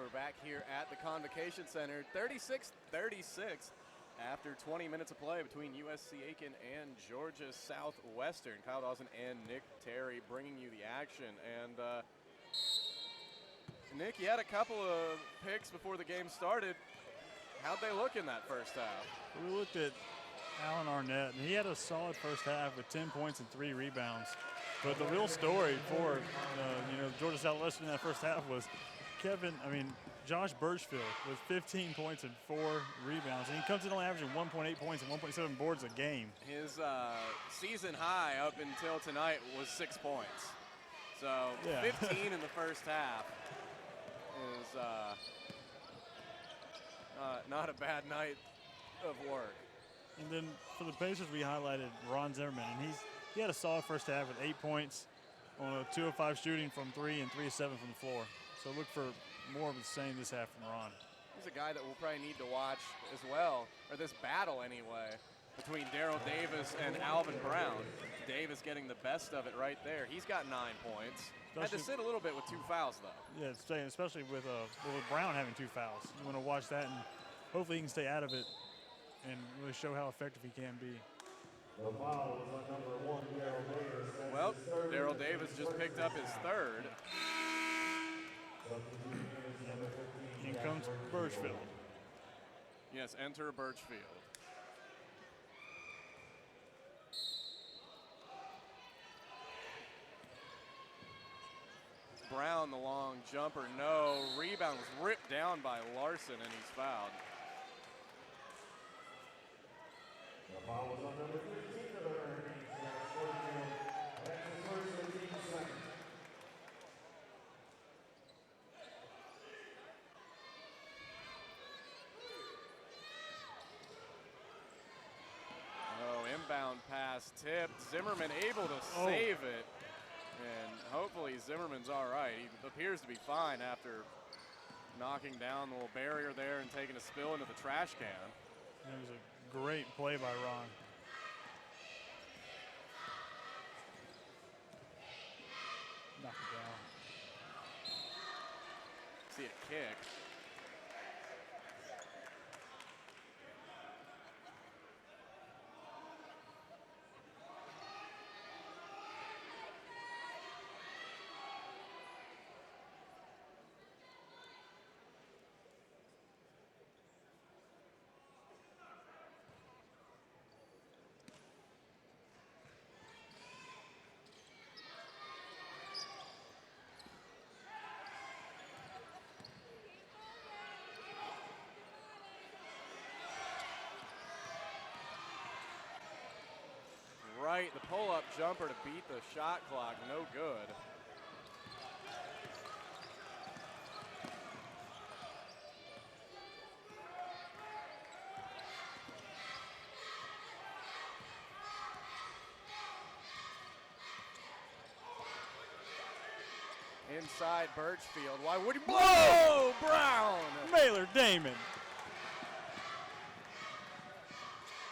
B: we're back here at the Convocation Center. 36-36 after 20 minutes of play between USC Aiken and Georgia Southwestern. Kyle Dawson and Nick Terry bringing you the action. And Nick, you had a couple of picks before the game started. How'd they look in that first half?
C: We looked at Alan Arnett, and he had a solid first half with 10 points and 3 rebounds. But the real story for Georgia Southwestern in that first half was Josh Birchfield with 15 points and 4 rebounds. And he comes in only averaging 1.8 points and 1.7 boards a game.
B: His season high up until tonight was 6 points. So 15 in the first half is not a bad night of work.
C: And then for the Pacers, we highlighted Ron Zimmerman, and he had a solid first half with 8 points on a 2 of 5 shooting from 3 and 3 of 7 from the floor. So look for more of the same this half from Ron.
B: He's a guy that we'll probably need to watch as well, or this battle anyway, between Daryl Davis and Alvin Brown. Davis getting the best of it right there. He's got 9 points. Had to sit a little bit with 2 fouls, though.
C: Yeah, especially with Brown having 2 fouls. You want to watch that, and hopefully he can stay out of it and really show how effective he can be.
A: The foul was on number 1, Daryl Davis.
B: Well, Daryl Davis just picked up his 3rd.
C: In comes Birchfield.
B: Yes, enter Birchfield. Brown, the long jumper, no. Rebound was ripped down by Larson, and he's fouled.
A: The foul was on number 15 of the Hurricanes. That's the first 15 seconds.
B: Oh, inbound pass tipped. Zimmerman able to save it. And hopefully Zimmerman's all right. He appears to be fine after knocking down the little barrier there and taking a spill into the trash can.
C: That was a great play by Ron. Knock it down.
B: See a kick. Right, the pull-up jumper to beat the shot clock, no good. Inside Birchfield, why would he blow? Brown!
C: Baylor Damon.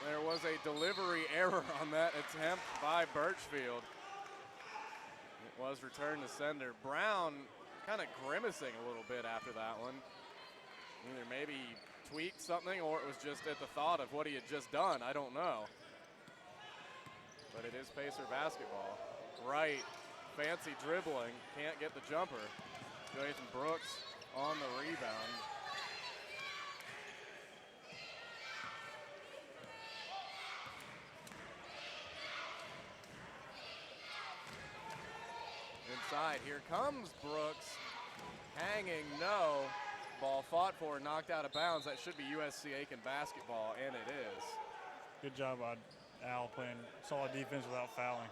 B: There was a delivery error on that attempt by Birchfield. It was returned to sender. Brown kind of grimacing a little bit after that one. Either maybe tweaked something or it was just at the thought of what he had just done. I don't know. But it is Pacer basketball. Right, fancy dribbling, can't get the jumper. Jason Brooks on the rebound. Inside, here comes Brooks, hanging, no. Ball fought for, knocked out of bounds. That should be USC Aiken basketball, and it is.
C: Good job by Al playing solid defense without fouling.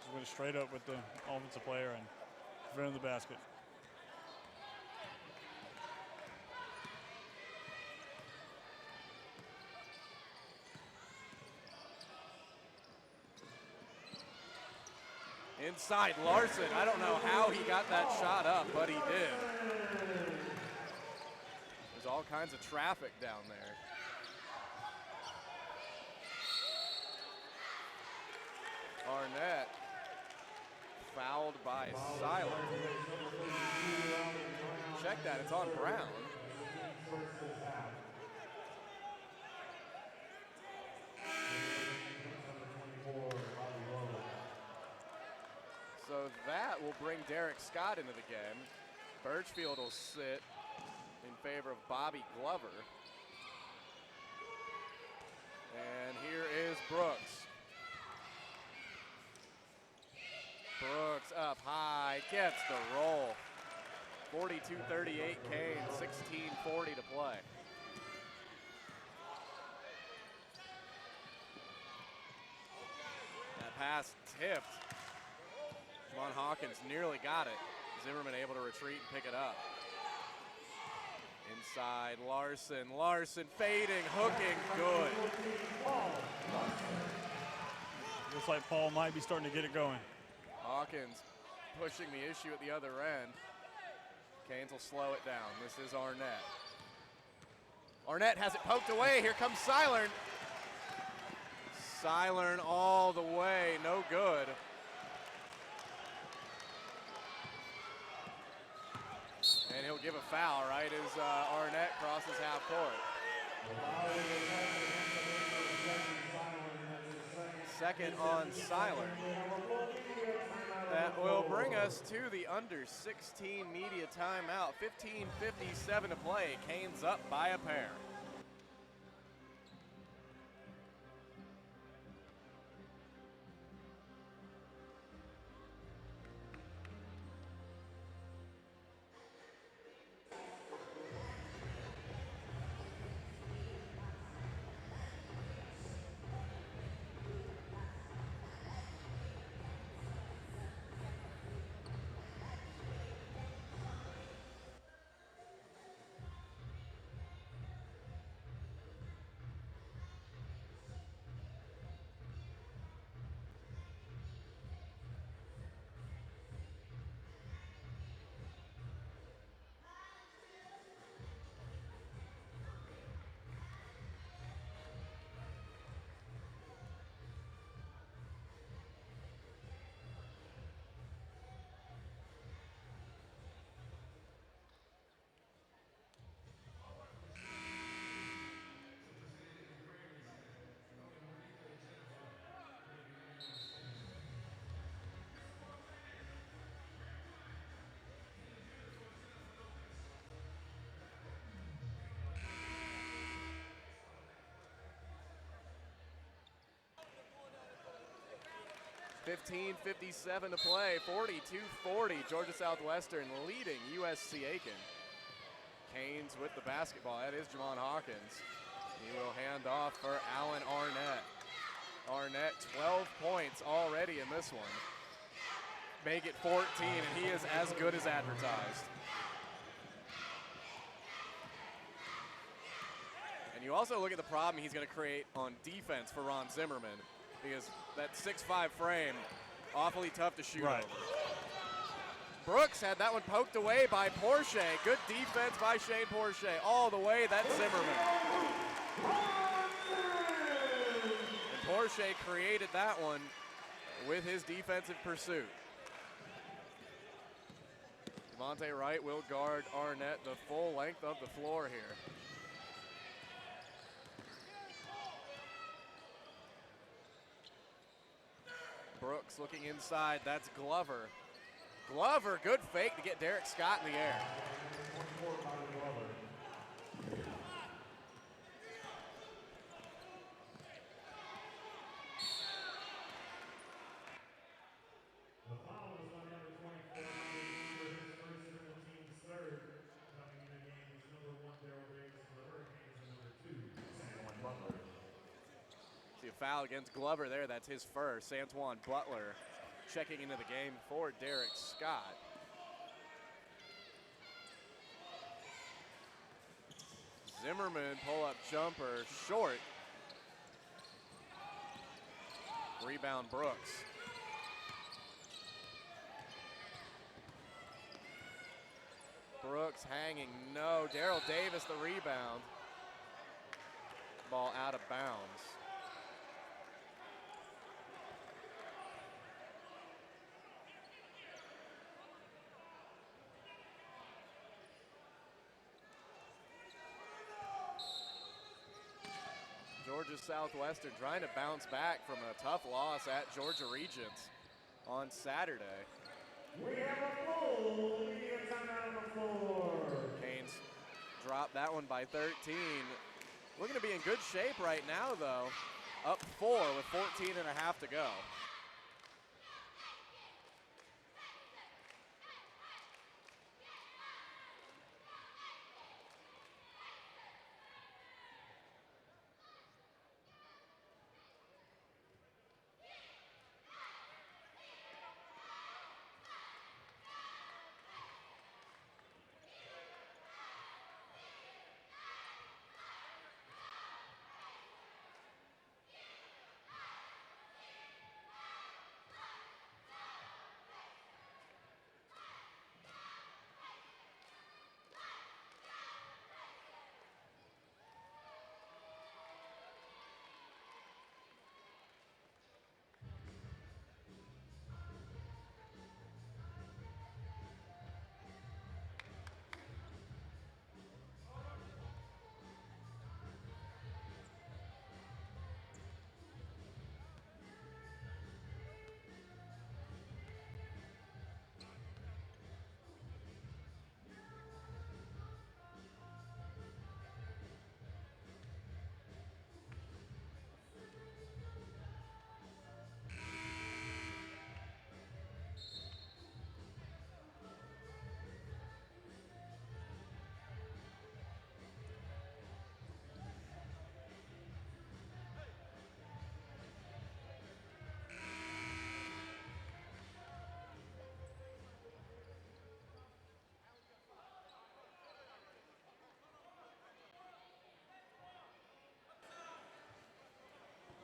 C: Just went straight up with the offensive player and prevented the basket.
B: Inside Larson, I don't know how he got that shot up, but he did. There's all kinds of traffic down there. Arnett fouled by Siler. check that. It's on Brown. So that will bring Derek Scott into the game. Birchfield will sit in favor of Bobby Glover. And here is Brooks. Brooks up high, gets the roll. 42-38 Canes, 16:40 to play. That pass tipped. Javon Hawkins nearly got it. Zimmerman able to retreat and pick it up. Inside, Larson fading, hooking, good.
C: Looks like Paul might be starting to get it going.
B: Hawkins pushing the issue at the other end. Canes will slow it down. This is Arnett. Arnett has it poked away. Here comes Seilern. Seilern all the way, no good. And he'll give a foul right as Arnett crosses half court. Second on Seilern. That will bring us to the under 16 media timeout. 15:57 to play. Canes up by a pair. $15:57 to play, 42-40, Georgia Southwestern leading USC Aiken. Canes with the basketball, that is Javon Hawkins. He will hand off for Alan Arnett. Arnett, 12 points already in this one. Make it 14, and he is as good as advertised. And you also look at the problem he's going to create on defense for Ron Zimmerman, because that 6'5" frame, awfully tough to shoot over. Brooks had that one poked away by Porsche. Good defense by Shane Porsche. All the way, that's Zimmerman. And Porsche created that one with his defensive pursuit. Devontae Wright will guard Arnett the full length of the floor here. Brooks looking inside, that's Glover. Glover, good fake to get Derek Scott in the air.
A: The foul is on number 24, for his first and the team's third. Coming in the game is number 1, Darrell Davis for the Hurricanes, and number 2, Sanjuan Butler.
B: See a foul against Glover there, that's his first. Sanjuan Butler checking into the game for Derek Scott. Zimmerman pull-up jumper, short. Rebound Brooks. Brooks hanging, no. Darrell Davis the rebound. Ball out of bounds. Georgia Southwestern trying to bounce back from a tough loss at Georgia Regents on Saturday.
A: We have a full media timeout on the floor.
B: Canes dropped that one by 13. Looking to be in good shape right now, though. Up 4 with 14 and a half to go.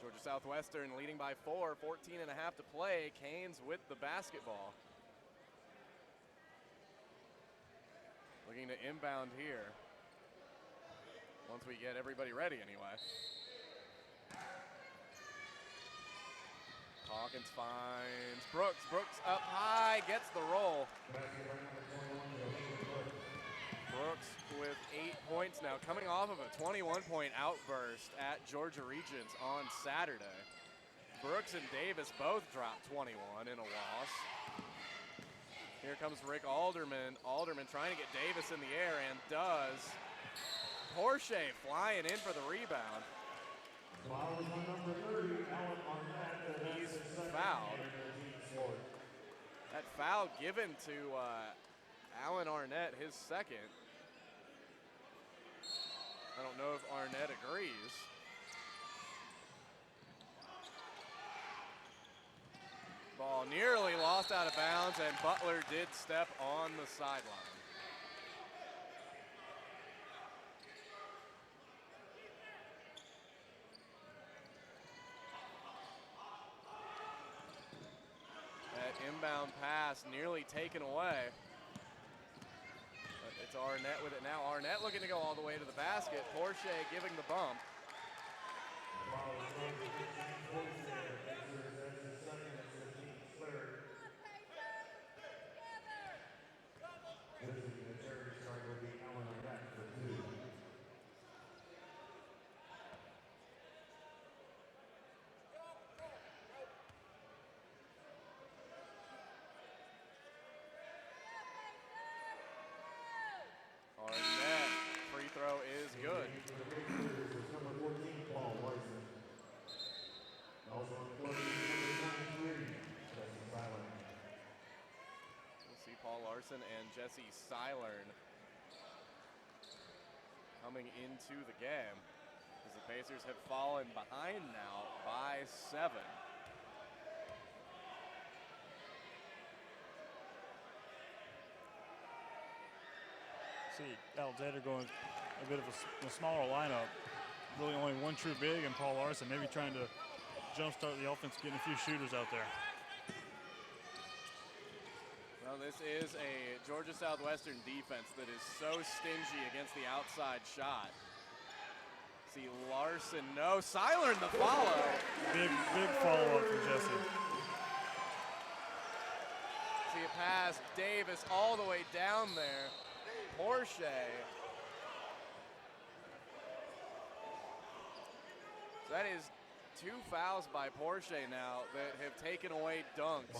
B: Georgia Southwestern leading by 4, 14 and a half to play. Canes with the basketball. Looking to inbound here. Once we get everybody ready anyway. Hawkins finds Brooks. Brooks up high, gets the roll. Brooks with 8 points now, coming off of a 21-point outburst at Georgia Regents on Saturday. Brooks and Davis both dropped 21 in a loss. Here comes Rick Alderman. Alderman trying to get Davis in the air and does. Porsche flying in for the rebound. He's fouled. That foul given to Alan Arnett, his second. I don't know if Arnett agrees. Ball nearly lost out of bounds, and Butler did step on the sideline. That inbound pass nearly taken away. But it's Arnett with it now. Arnett looking to go all the way to the basket. Porsche giving the bump. Arnett, free throw is good. We'll see Paul Larson and Jesse Seilern coming into the game as the Pacers have fallen behind now by 7.
C: See Alexander going a bit of a smaller lineup. Really only one true big and Paul Larson maybe trying to jumpstart the offense, getting a few shooters out there.
B: Well, this is a Georgia Southwestern defense that is so stingy against the outside shot. See Larson, no, Seilern the follow.
C: Big follow-up from Jesse.
B: See a pass, Davis all the way down there. Porsche. That is 2 fouls by Porsche now that have taken away dunks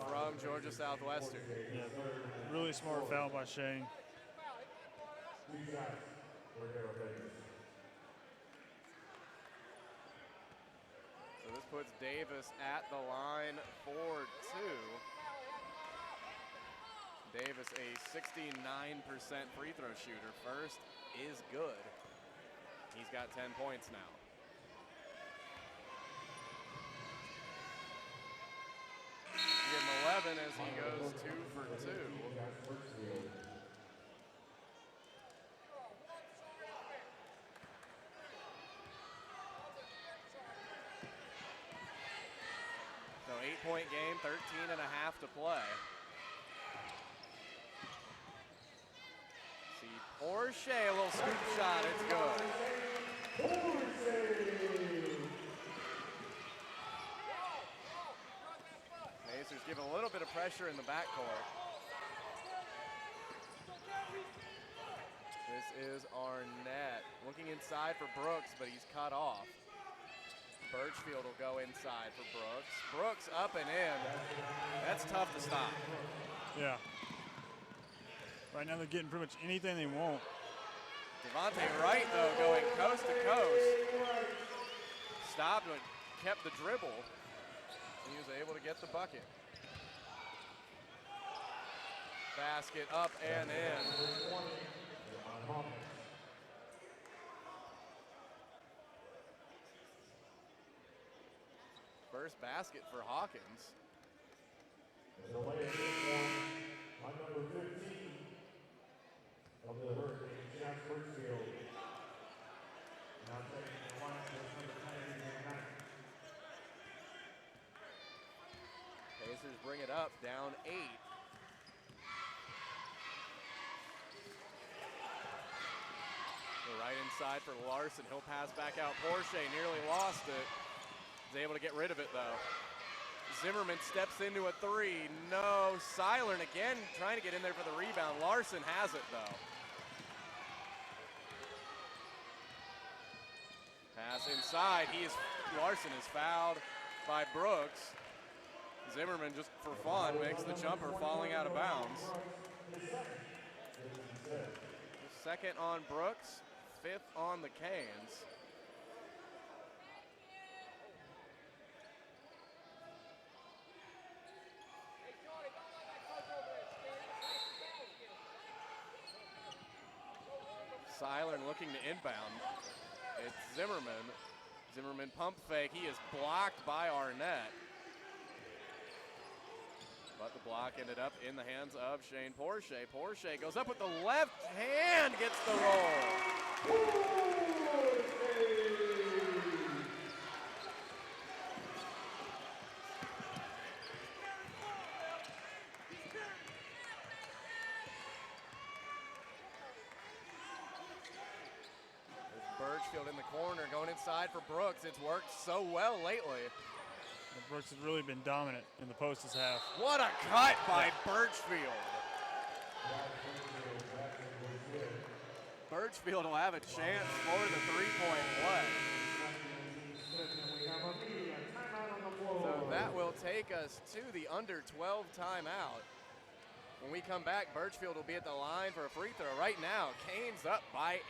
B: from Georgia Southwestern.
C: Yeah, really smart foul by Shane.
B: So this puts Davis at the line for 2. Davis, a 69% free throw shooter. First is good. He's got 10 points now. Give him 11 as he goes 2 for 2. So 8-point game, 13 and a half to play. See Porsche, a little scoop shot, it's good. Pacers give a little bit of pressure in the backcourt. This is Arnett looking inside for Brooks, but he's cut off. Birchfield will go inside for Brooks. Brooks up and in. That's tough to stop.
C: Yeah. Right now they're getting pretty much anything they want.
B: Devontae Wright, though, going coast to coast. Stopped and kept the dribble. He was able to get the bucket. Basket up and in. First basket for Hawkins.
A: The latest on number 15 of the Hurricanes, Jack Birchfield. Now taking the line is number 99.
B: Pacers bring it up, down 8. Right inside for Larson. He'll pass back out. Porsche nearly lost it. He's able to get rid of it, though. Zimmerman steps into a 3. No. Seilern again trying to get in there for the rebound. Larson has it, though. Pass inside. Larson is fouled by Brooks. Zimmerman, just for fun, makes the jumper, falling out of bounds. Second on Brooks, 5th on the Canes. Seilern looking to inbound. It's Zimmerman. Zimmerman pump fake. He is blocked by Arnett. But the block ended up in the hands of Shane Porsche. Porsche goes up with the left hand, gets the roll. Birchfield in the corner, going inside for Brooks. It's worked so well lately.
C: And Brooks has really been dominant in the post this half.
B: What a cut by Birchfield. Birchfield will have a chance for the three-point play. So that will take us to the under 12 timeout. When we come back, Birchfield will be at the line for a free throw. Right now, Canes up by 8.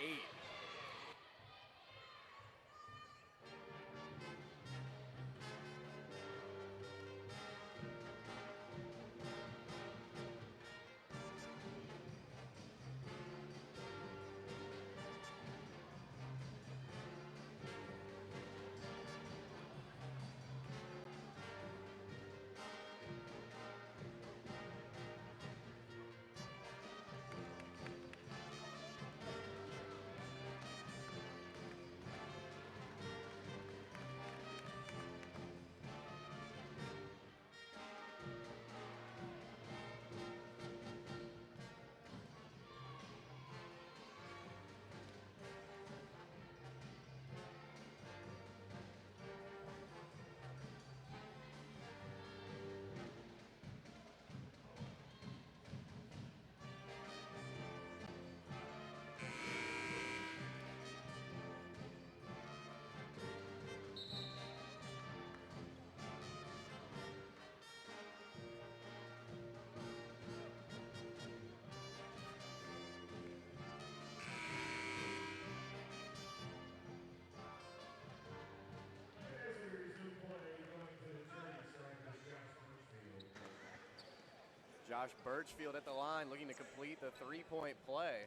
B: Josh Birchfield at the line looking to complete the three-point play.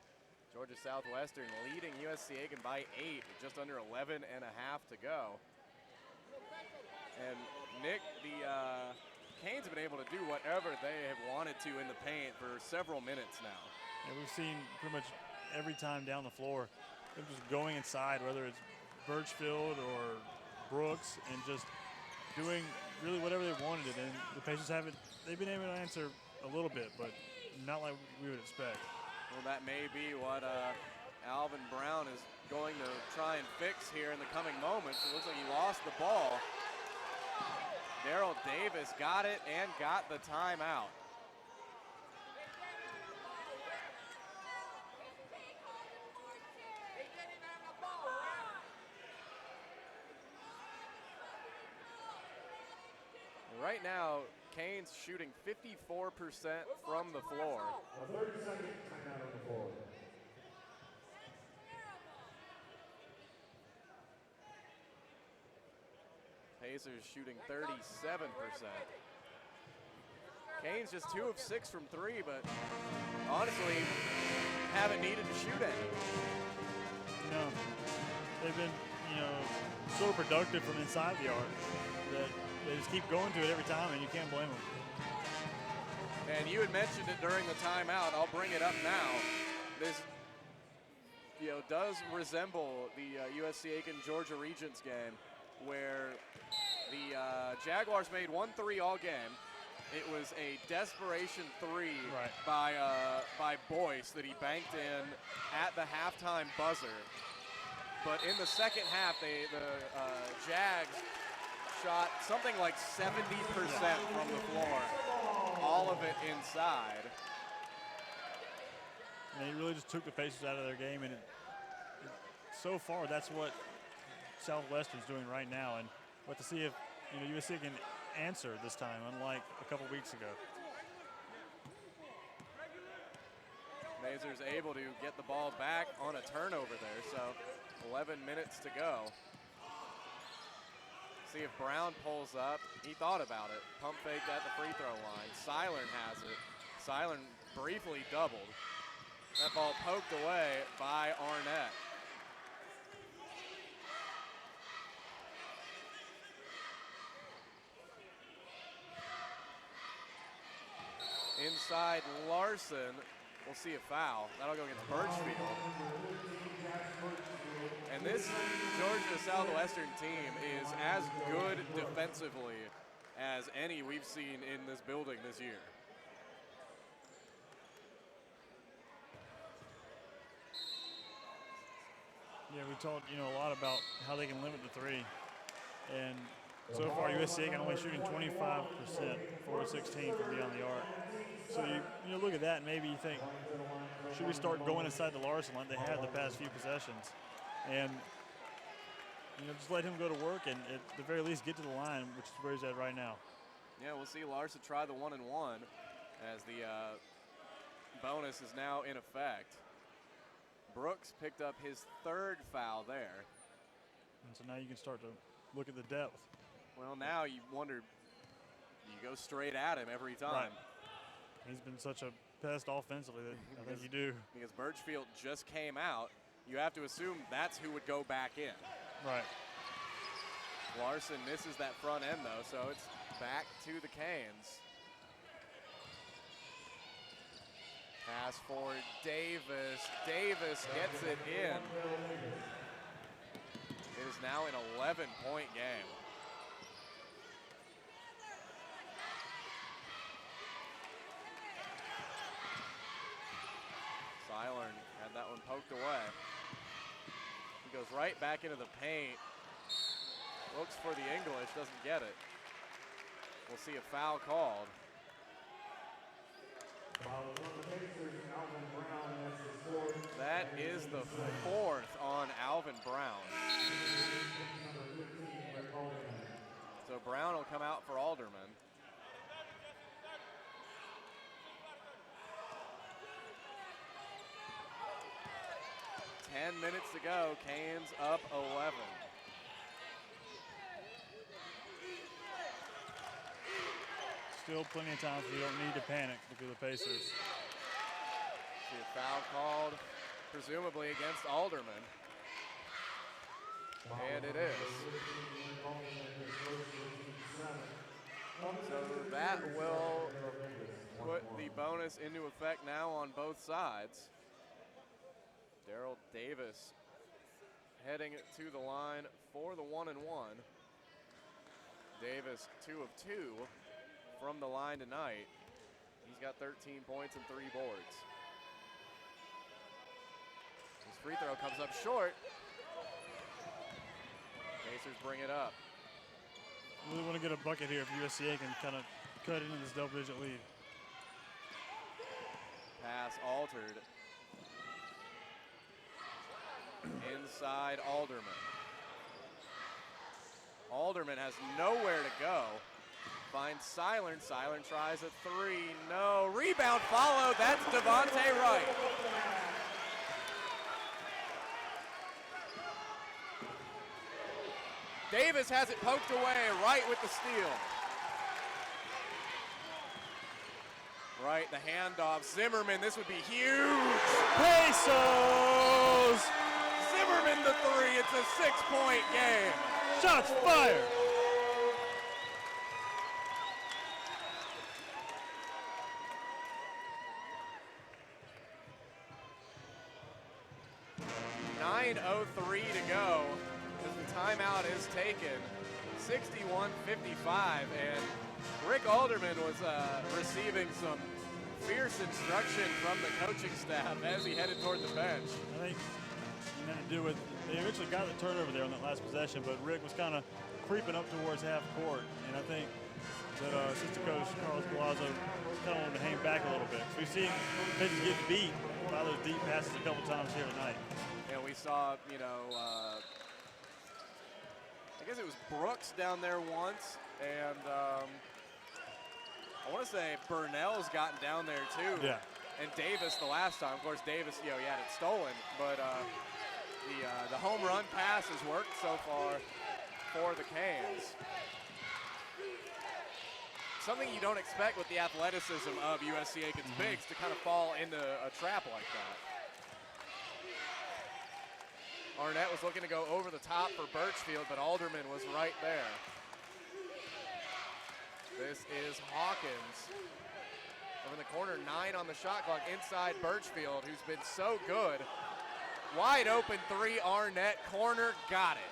B: Georgia Southwestern leading USC Aiken by 8 with just under 11 and a half to go. And Nick, the Canes have been able to do whatever they have wanted to in the paint for several minutes now.
C: And we've seen pretty much every time down the floor, them just going inside, whether it's Birchfield or Brooks, and just doing really whatever they wanted it. And the Pacers they've been able to answer a little bit, but not like we would expect.
B: Well, that may be what Alvin Brown is going to try and fix here in the coming moments. It looks like he lost the ball. Daryl Davis got it and got the timeout. Right now, Canes shooting 54% from the floor.
A: A 30-second timeout on the floor.
B: Pacers shooting 37%. Canes just 2 of 6 from 3, but honestly, haven't needed to shoot any.
C: No, they've been, so productive from inside the arc that they just keep going to it every time, and you can't blame them.
B: And you had mentioned it during the timeout. I'll bring it up now. This, does resemble the USC Aiken Georgia Regents game, where the Jaguars made 1 3 all game. It was a desperation 3 by Boyce that he banked in at the halftime buzzer. But in the second half, the Jags shot something like 70% from the floor, all of it inside.
C: And he really just took the Pacers out of their game, and so far that's what Southwestern's doing right now. And we'll have to see if USC can answer this time, unlike a couple weeks ago.
B: Mazur's able to get the ball back on a turnover there, so 11 minutes to go. See if Brown pulls up. He thought about it. Pump faked at the free throw line. Silern has it. Silern briefly doubled. That ball poked away by Arnett. Inside Larson, we'll see a foul. That'll go against Birchfield. And this Georgia Southwestern team is as good defensively as any we've seen in this building this year.
C: Yeah, we talked, a lot about how they can limit the 3. And so far, USC can only shooting 25%, 4-16 from beyond the arc. So you look at that and maybe you think, should we start going inside the Larson like they had the past few possessions? And, just let him go to work and at the very least get to the line, which is where he's at right now.
B: Yeah, we'll see Larson try the 1-and-1 as the bonus is now in effect. Brooks picked up his 3rd foul there.
C: And so now you can start to look at the depth.
B: Well, now you wonder, you go straight at him every time.
C: Right. He's been such a pest offensively that I think you do.
B: Because Birchfield just came out, you have to assume that's who would go back in.
C: Right.
B: Larson misses that front end, though, so it's back to the Canes. Pass for Davis. Davis gets it in. It is now an 11-point game. Silern had that one poked away. He goes right back into the paint. Looks for the English, doesn't get it. We'll see a foul called. That is the 4th on Alvin Brown. So Brown will come out for Alderman. Ten minutes to go, Canes up 11.
C: still plenty of times where you don't need to panic because of the Pacers.
B: See a foul called, presumably against Alderman. And it is. So that will put the bonus into effect now on both sides. Daryl Davis heading to the line for the 1-and-1. Davis 2 of 2 from the line tonight. He's got 13 points and 3 boards. His free throw comes up short. Pacers bring it up.
C: Really want to get a bucket here if USC Aiken kind of cut into this double-digit lead.
B: Pass altered. Inside Alderman. Alderman has nowhere to go. Finds Silern. Silern tries a 3. No. Rebound followed. That's Devontae Wright. Davis has it poked away. Wright with the steal. Wright, the handoff. Zimmerman, this would be huge.
C: Pesos!
B: Zimmerman the 3. It's a 6-point game.
C: Shots fired!
B: .9:03 to go as the timeout is taken. 61-55, and Rick Alderman was receiving some fierce instruction from the coaching staff as he headed toward the bench.
C: I think it had to do with, they eventually got the turnover there on that last possession, but Rick was kind of creeping up towards half court, and I think that assistant coach Carlos Palazzo kind of wanted to hang back a little bit. So we've seen Pacers get beat by those deep passes a couple times here tonight.
B: And we saw, you know, I guess it was Brooks down there once, and I want to say Burnell's gotten down there too.
C: Yeah.
B: And Davis the last time. Of course, Davis, you know, he had it stolen, but the home run pass has worked so far for the Canes. Something you don't expect with the athleticism of USC Aiken's bigs to kind of fall into a trap like that. Arnett was looking to go over the top for Birchfield, but Alderman was right there. This is Hawkins. Over in the corner, 9 on the shot clock, inside Birchfield, who's been so good. Wide open 3, Arnett, corner, got it.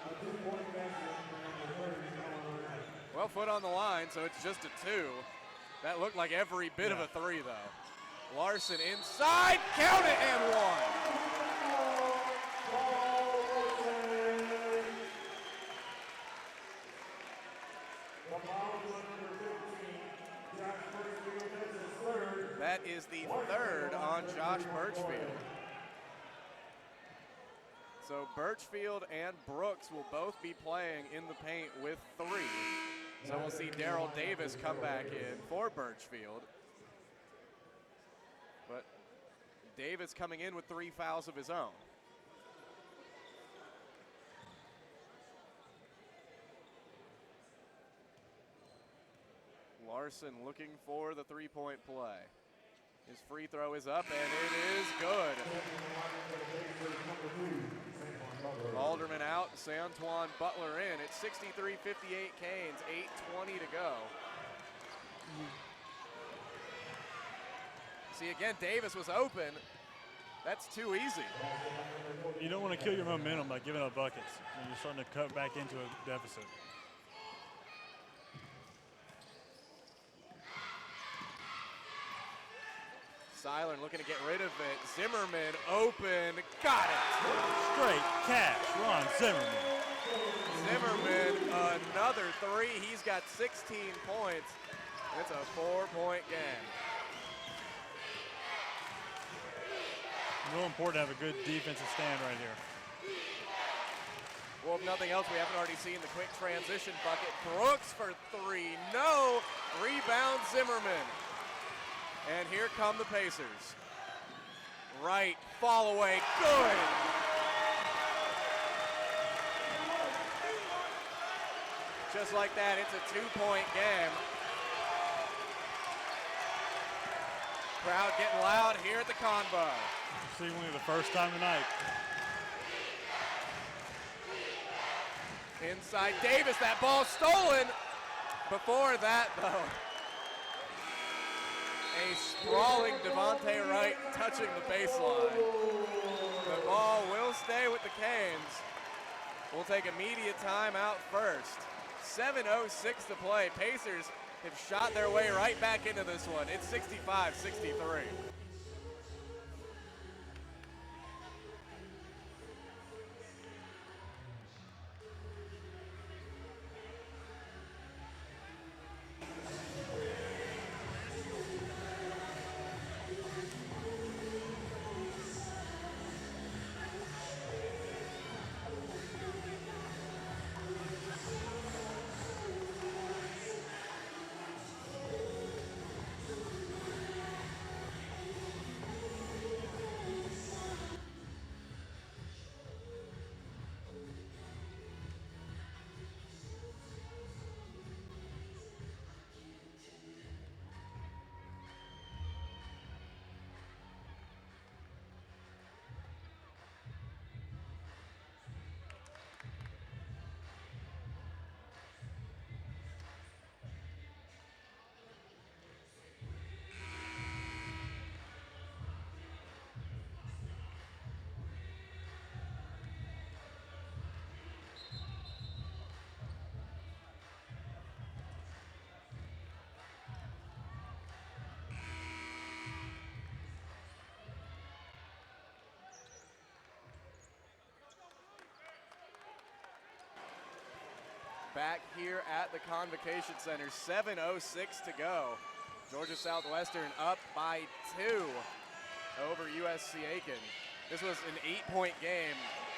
B: Well, foot on the line, so it's just a 2. That looked like every bit of a 3, though. Larson inside, count it, and 1. That is the 3rd on Josh Birchfield. So Birchfield and Brooks will both be playing in the paint with 3. So we'll see Daryl Davis come back in for Birchfield. But Davis coming in with 3 fouls of his own. Larson looking for the 3-point play. His free throw is up, and it is good. Alderman out, Santuan Butler in. It's 63-58 Canes, 8:20 to go. See, again, Davis was open. That's too easy.
C: You don't want to kill your momentum by giving up buckets when you're starting to cut back into a deficit.
B: Silern looking to get rid of it. Zimmerman open, got it.
C: Straight cash, Ron Zimmerman.
B: Zimmerman, another 3. He's got 16 points. It's a 4-point game.
C: Real important to have a good defensive stand right here.
B: Well, if nothing else, we haven't already seen the quick transition bucket. Brooks for 3, no. Rebound Zimmerman. And here come the Pacers. Right, fall away, good. Just like that, it's a 2-point game. Crowd getting loud here at the Convo.
C: Seemingly the first time tonight.
B: Inside Davis, that ball stolen. Before that, though, a sprawling Devontae Wright touching the baseline. The ball will stay with the Canes. We'll take a media timeout first. 7:06 to play. Pacers have shot their way right back into this one. It's 65-63. Back here at the Convocation Center, 7:06 to go. Georgia Southwestern up by 2 over USC Aiken. This was an 8-point game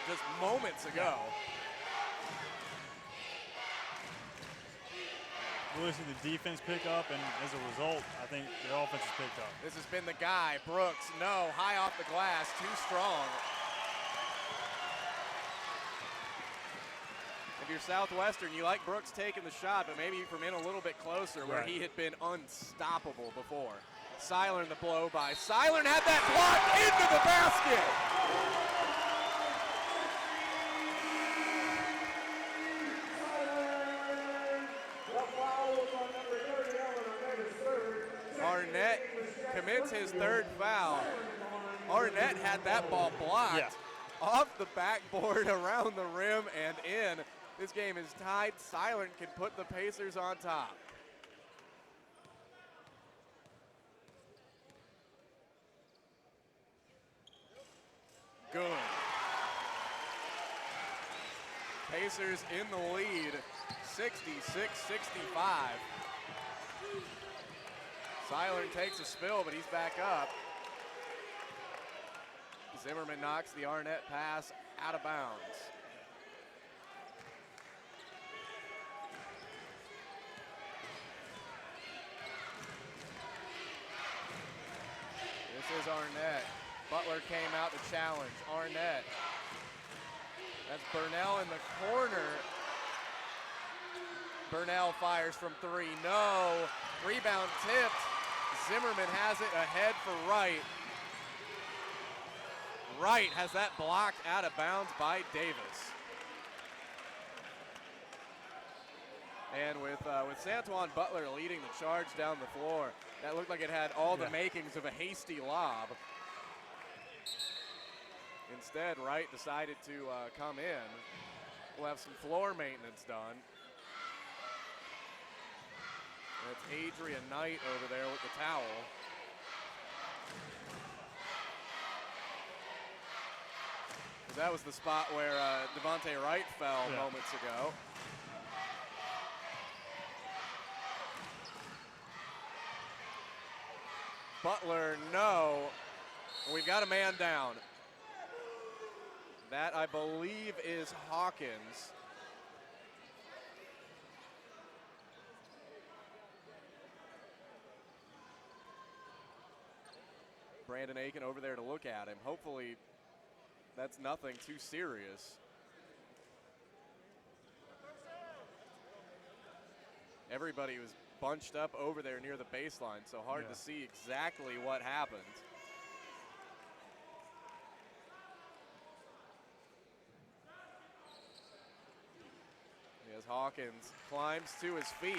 B: just moments ago.
C: Really see the defense pick up, and as a result, I think the offense has picked up.
B: This has been the guy, Brooks. No, high off the glass, too strong. If you're Southwestern, you like Brooks taking the shot, but maybe from in a little bit closer where he had been unstoppable before. Seilern the blow by. Seilern had that block into the basket. Arnett commits his third foul. Arnett had that ball blocked off the backboard, around the rim, and in. This game is tied. Seilern can put the Pacers on top. Good. Pacers in the lead, 66-65. Seilern takes a spill, but he's back up. Zimmerman knocks the Arnett pass out of bounds. This is Arnett. Butler came out to challenge. Arnett. That's Burnell in the corner. Burnell fires from 3. No. Rebound tipped. Zimmerman has it ahead for Wright. Wright has that blocked out of bounds by Davis. And with Santuan Butler leading the charge down the floor, that looked like it had all the makings of a hasty lob. Instead, Wright decided to come in. We'll have some floor maintenance done. That's Adrian Knight over there with the towel. That was the spot where Devontae Wright fell moments ago. Butler, no. We've got a man down. That, I believe, is Hawkins. Brandon Aiken over there to look at him. Hopefully, that's nothing too serious. Everybody was bunched up over there near the baseline, so hard to see exactly what happened. As Hawkins climbs to his feet.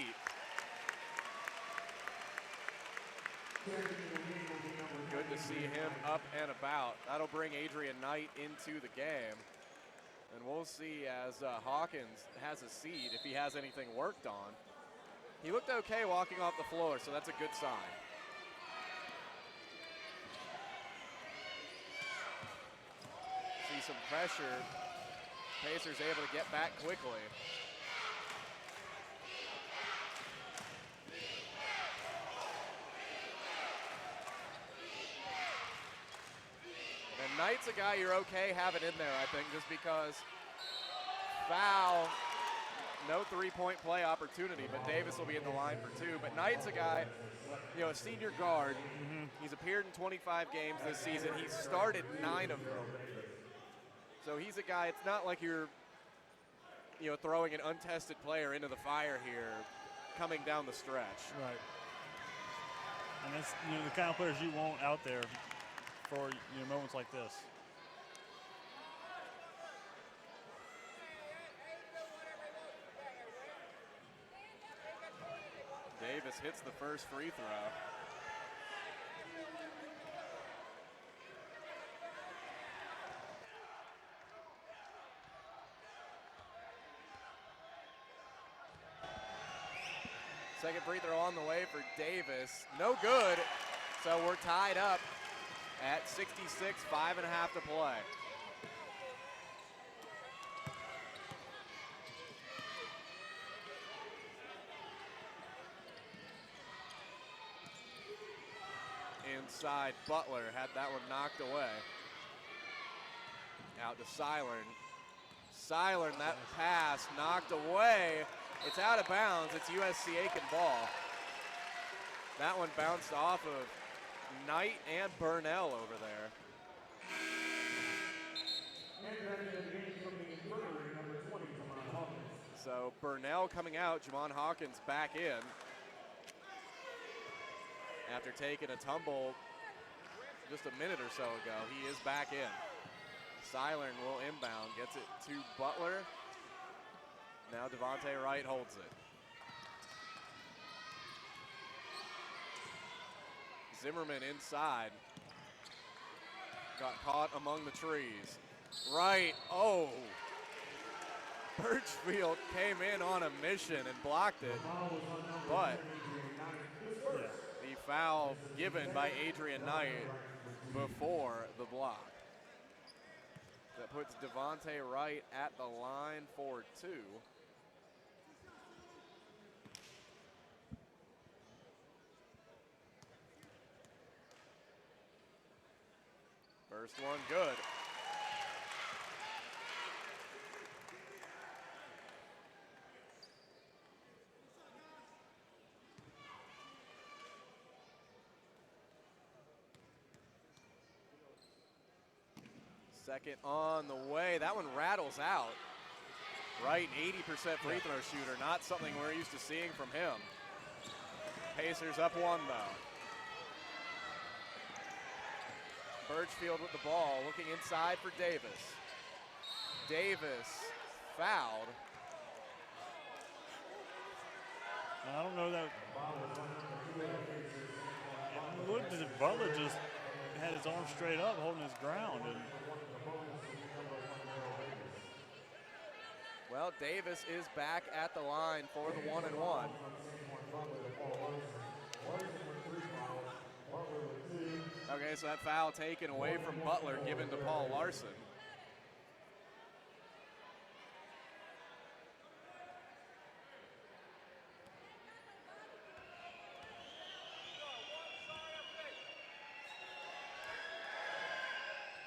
B: Good to see him up and about. That'll bring Adrian Knight into the game. And we'll see as Hawkins has a seat if he has anything worked on. He looked okay walking off the floor, so that's a good sign. See some pressure. Pacers able to get back quickly. And Knight's a guy you're okay having in there, I think, just because foul, no three-point play opportunity, but Davis will be in the line for two. But Knight's a guy, you know, a senior guard. He's appeared in 25 games this season. He's started 9 of them. So he's a guy, it's not like you're, you know, throwing an untested player into the fire here coming down the stretch.
C: Right. And that's, you know, the kind of players you want out there for, you know, moments like this.
B: Davis hits the first free throw. Second free throw on the way for Davis. No good. So we're tied up at 66, 5.5 to play. Inside, Butler had that one knocked away. Out to Silern. Silern, that pass knocked away. It's out of bounds. It's USC Aiken ball. That one bounced off of Knight and Burnell over there. So Burnell coming out, Jamon Hawkins back in. After taking a tumble just a minute or so ago, he is back in. Silern will inbound, gets it to Butler. Now Devontae Wright holds it. Zimmerman inside. Got caught among the trees. Wright, oh. Birchfield came in on a mission and blocked it, but the foul given by Adrian Knight before the block. That puts Devontae Wright at the line for 2. First one good. Second on the way. That one rattles out. Wright, 80% free throw shooter. Not something we're used to seeing from him. Pacers up 1 though. Birchfield with the ball, looking inside for Davis. Davis fouled.
C: I don't know that. It looked as if Butler just had his arm straight up, holding his ground. And
B: well, Davis is back at the line for the 1-and-1. Okay, so that foul taken away from Butler, given to Paul Larson.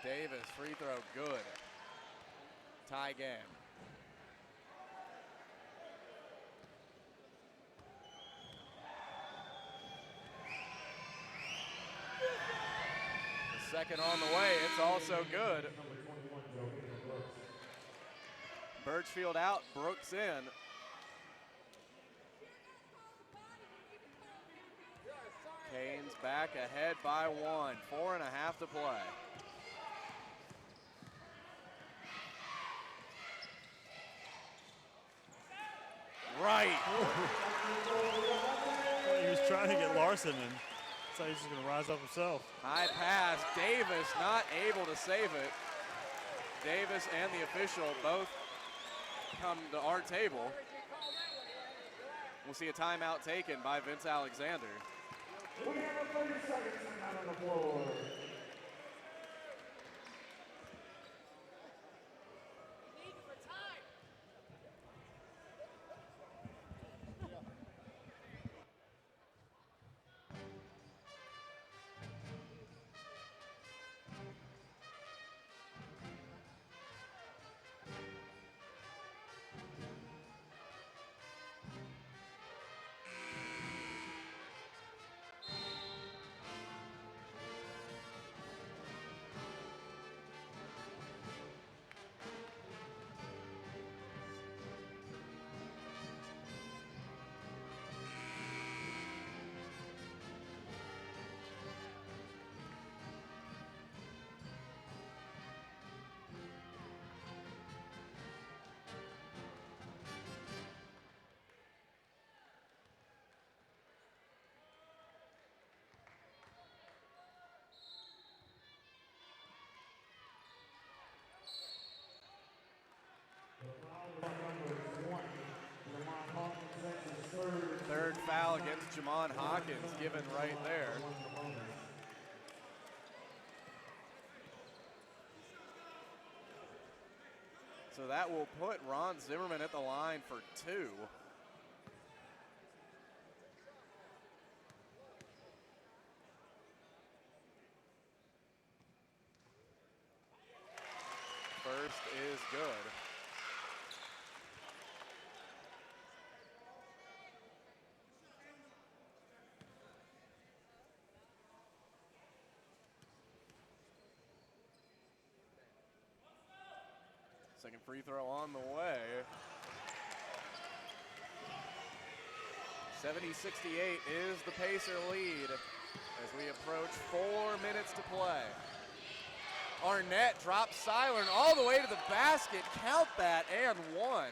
B: Davis, free throw, good. Tie game. Second on the way, it's also good. Birchfield out, Brooks in. Canes back ahead by 1, 4.5 to play. Right.
C: He was trying to get Larson, and so he's just going to rise up himself.
B: High pass. Davis not able to save it. Davis and the official both come to our table. We'll see a timeout taken by Vince Alexander.
A: We have a 30-second timeout on the floor.
B: Third foul against Jamon Hawkins given right there. So that will put Ron Zimmerman at the line for 2. First is good. Second free throw on the way. 70-68 is the Pacer lead as we approach 4 minutes to play. Arnett drops Silern all the way to the basket. Count that, and 1.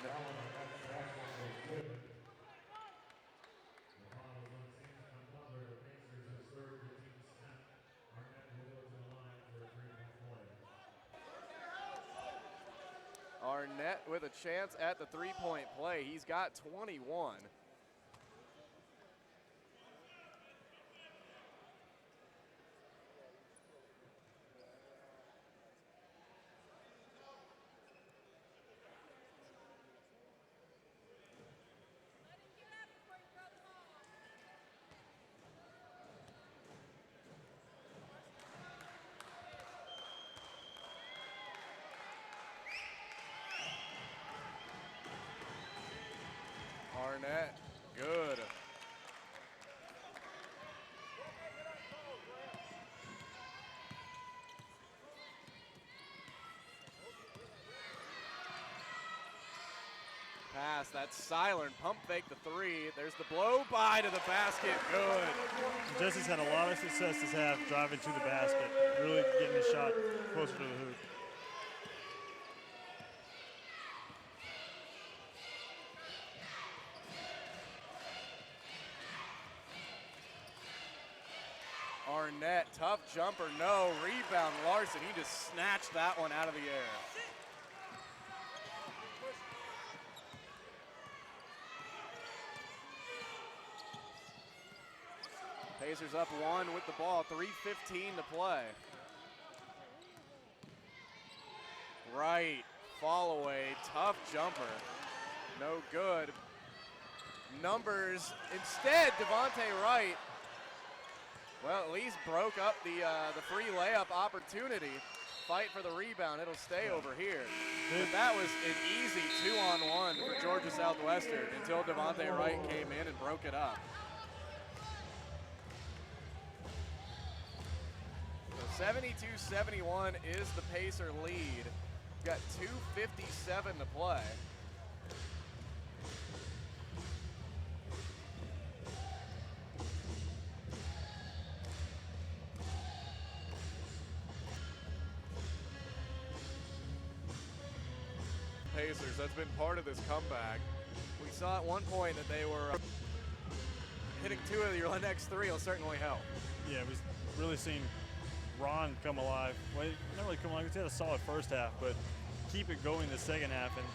B: Arnett with a chance at the three-point play. He's got 21. Arnett, good. Pass, that's Silern, pump fake the 3. There's the blow by to the basket, good.
C: Jesse's had a lot of success this half driving to the basket, really getting the shot closer to the hoop.
B: Arnett, tough jumper, no. Rebound, Larson, he just snatched that one out of the air. Pacers up 1 with the ball, 3:15 to play. Right, fall away, tough jumper, no good. Numbers, instead, Devontae Wright, well, at least broke up the free layup opportunity. Fight for the rebound, it'll stay over here. But that was an easy 2-on-1 for Georgia Southwestern until Devontae Wright came in and broke it up. So 72-71 is the Pacer lead. We've got 2:57 to play. Pacers. That's been part of this comeback. We saw at one point that they were hitting 2 of your next 3 will certainly help.
C: Yeah, it was really seeing Ron come alive. Well, not really come alive. He had a solid first half, but keep it going the second half. And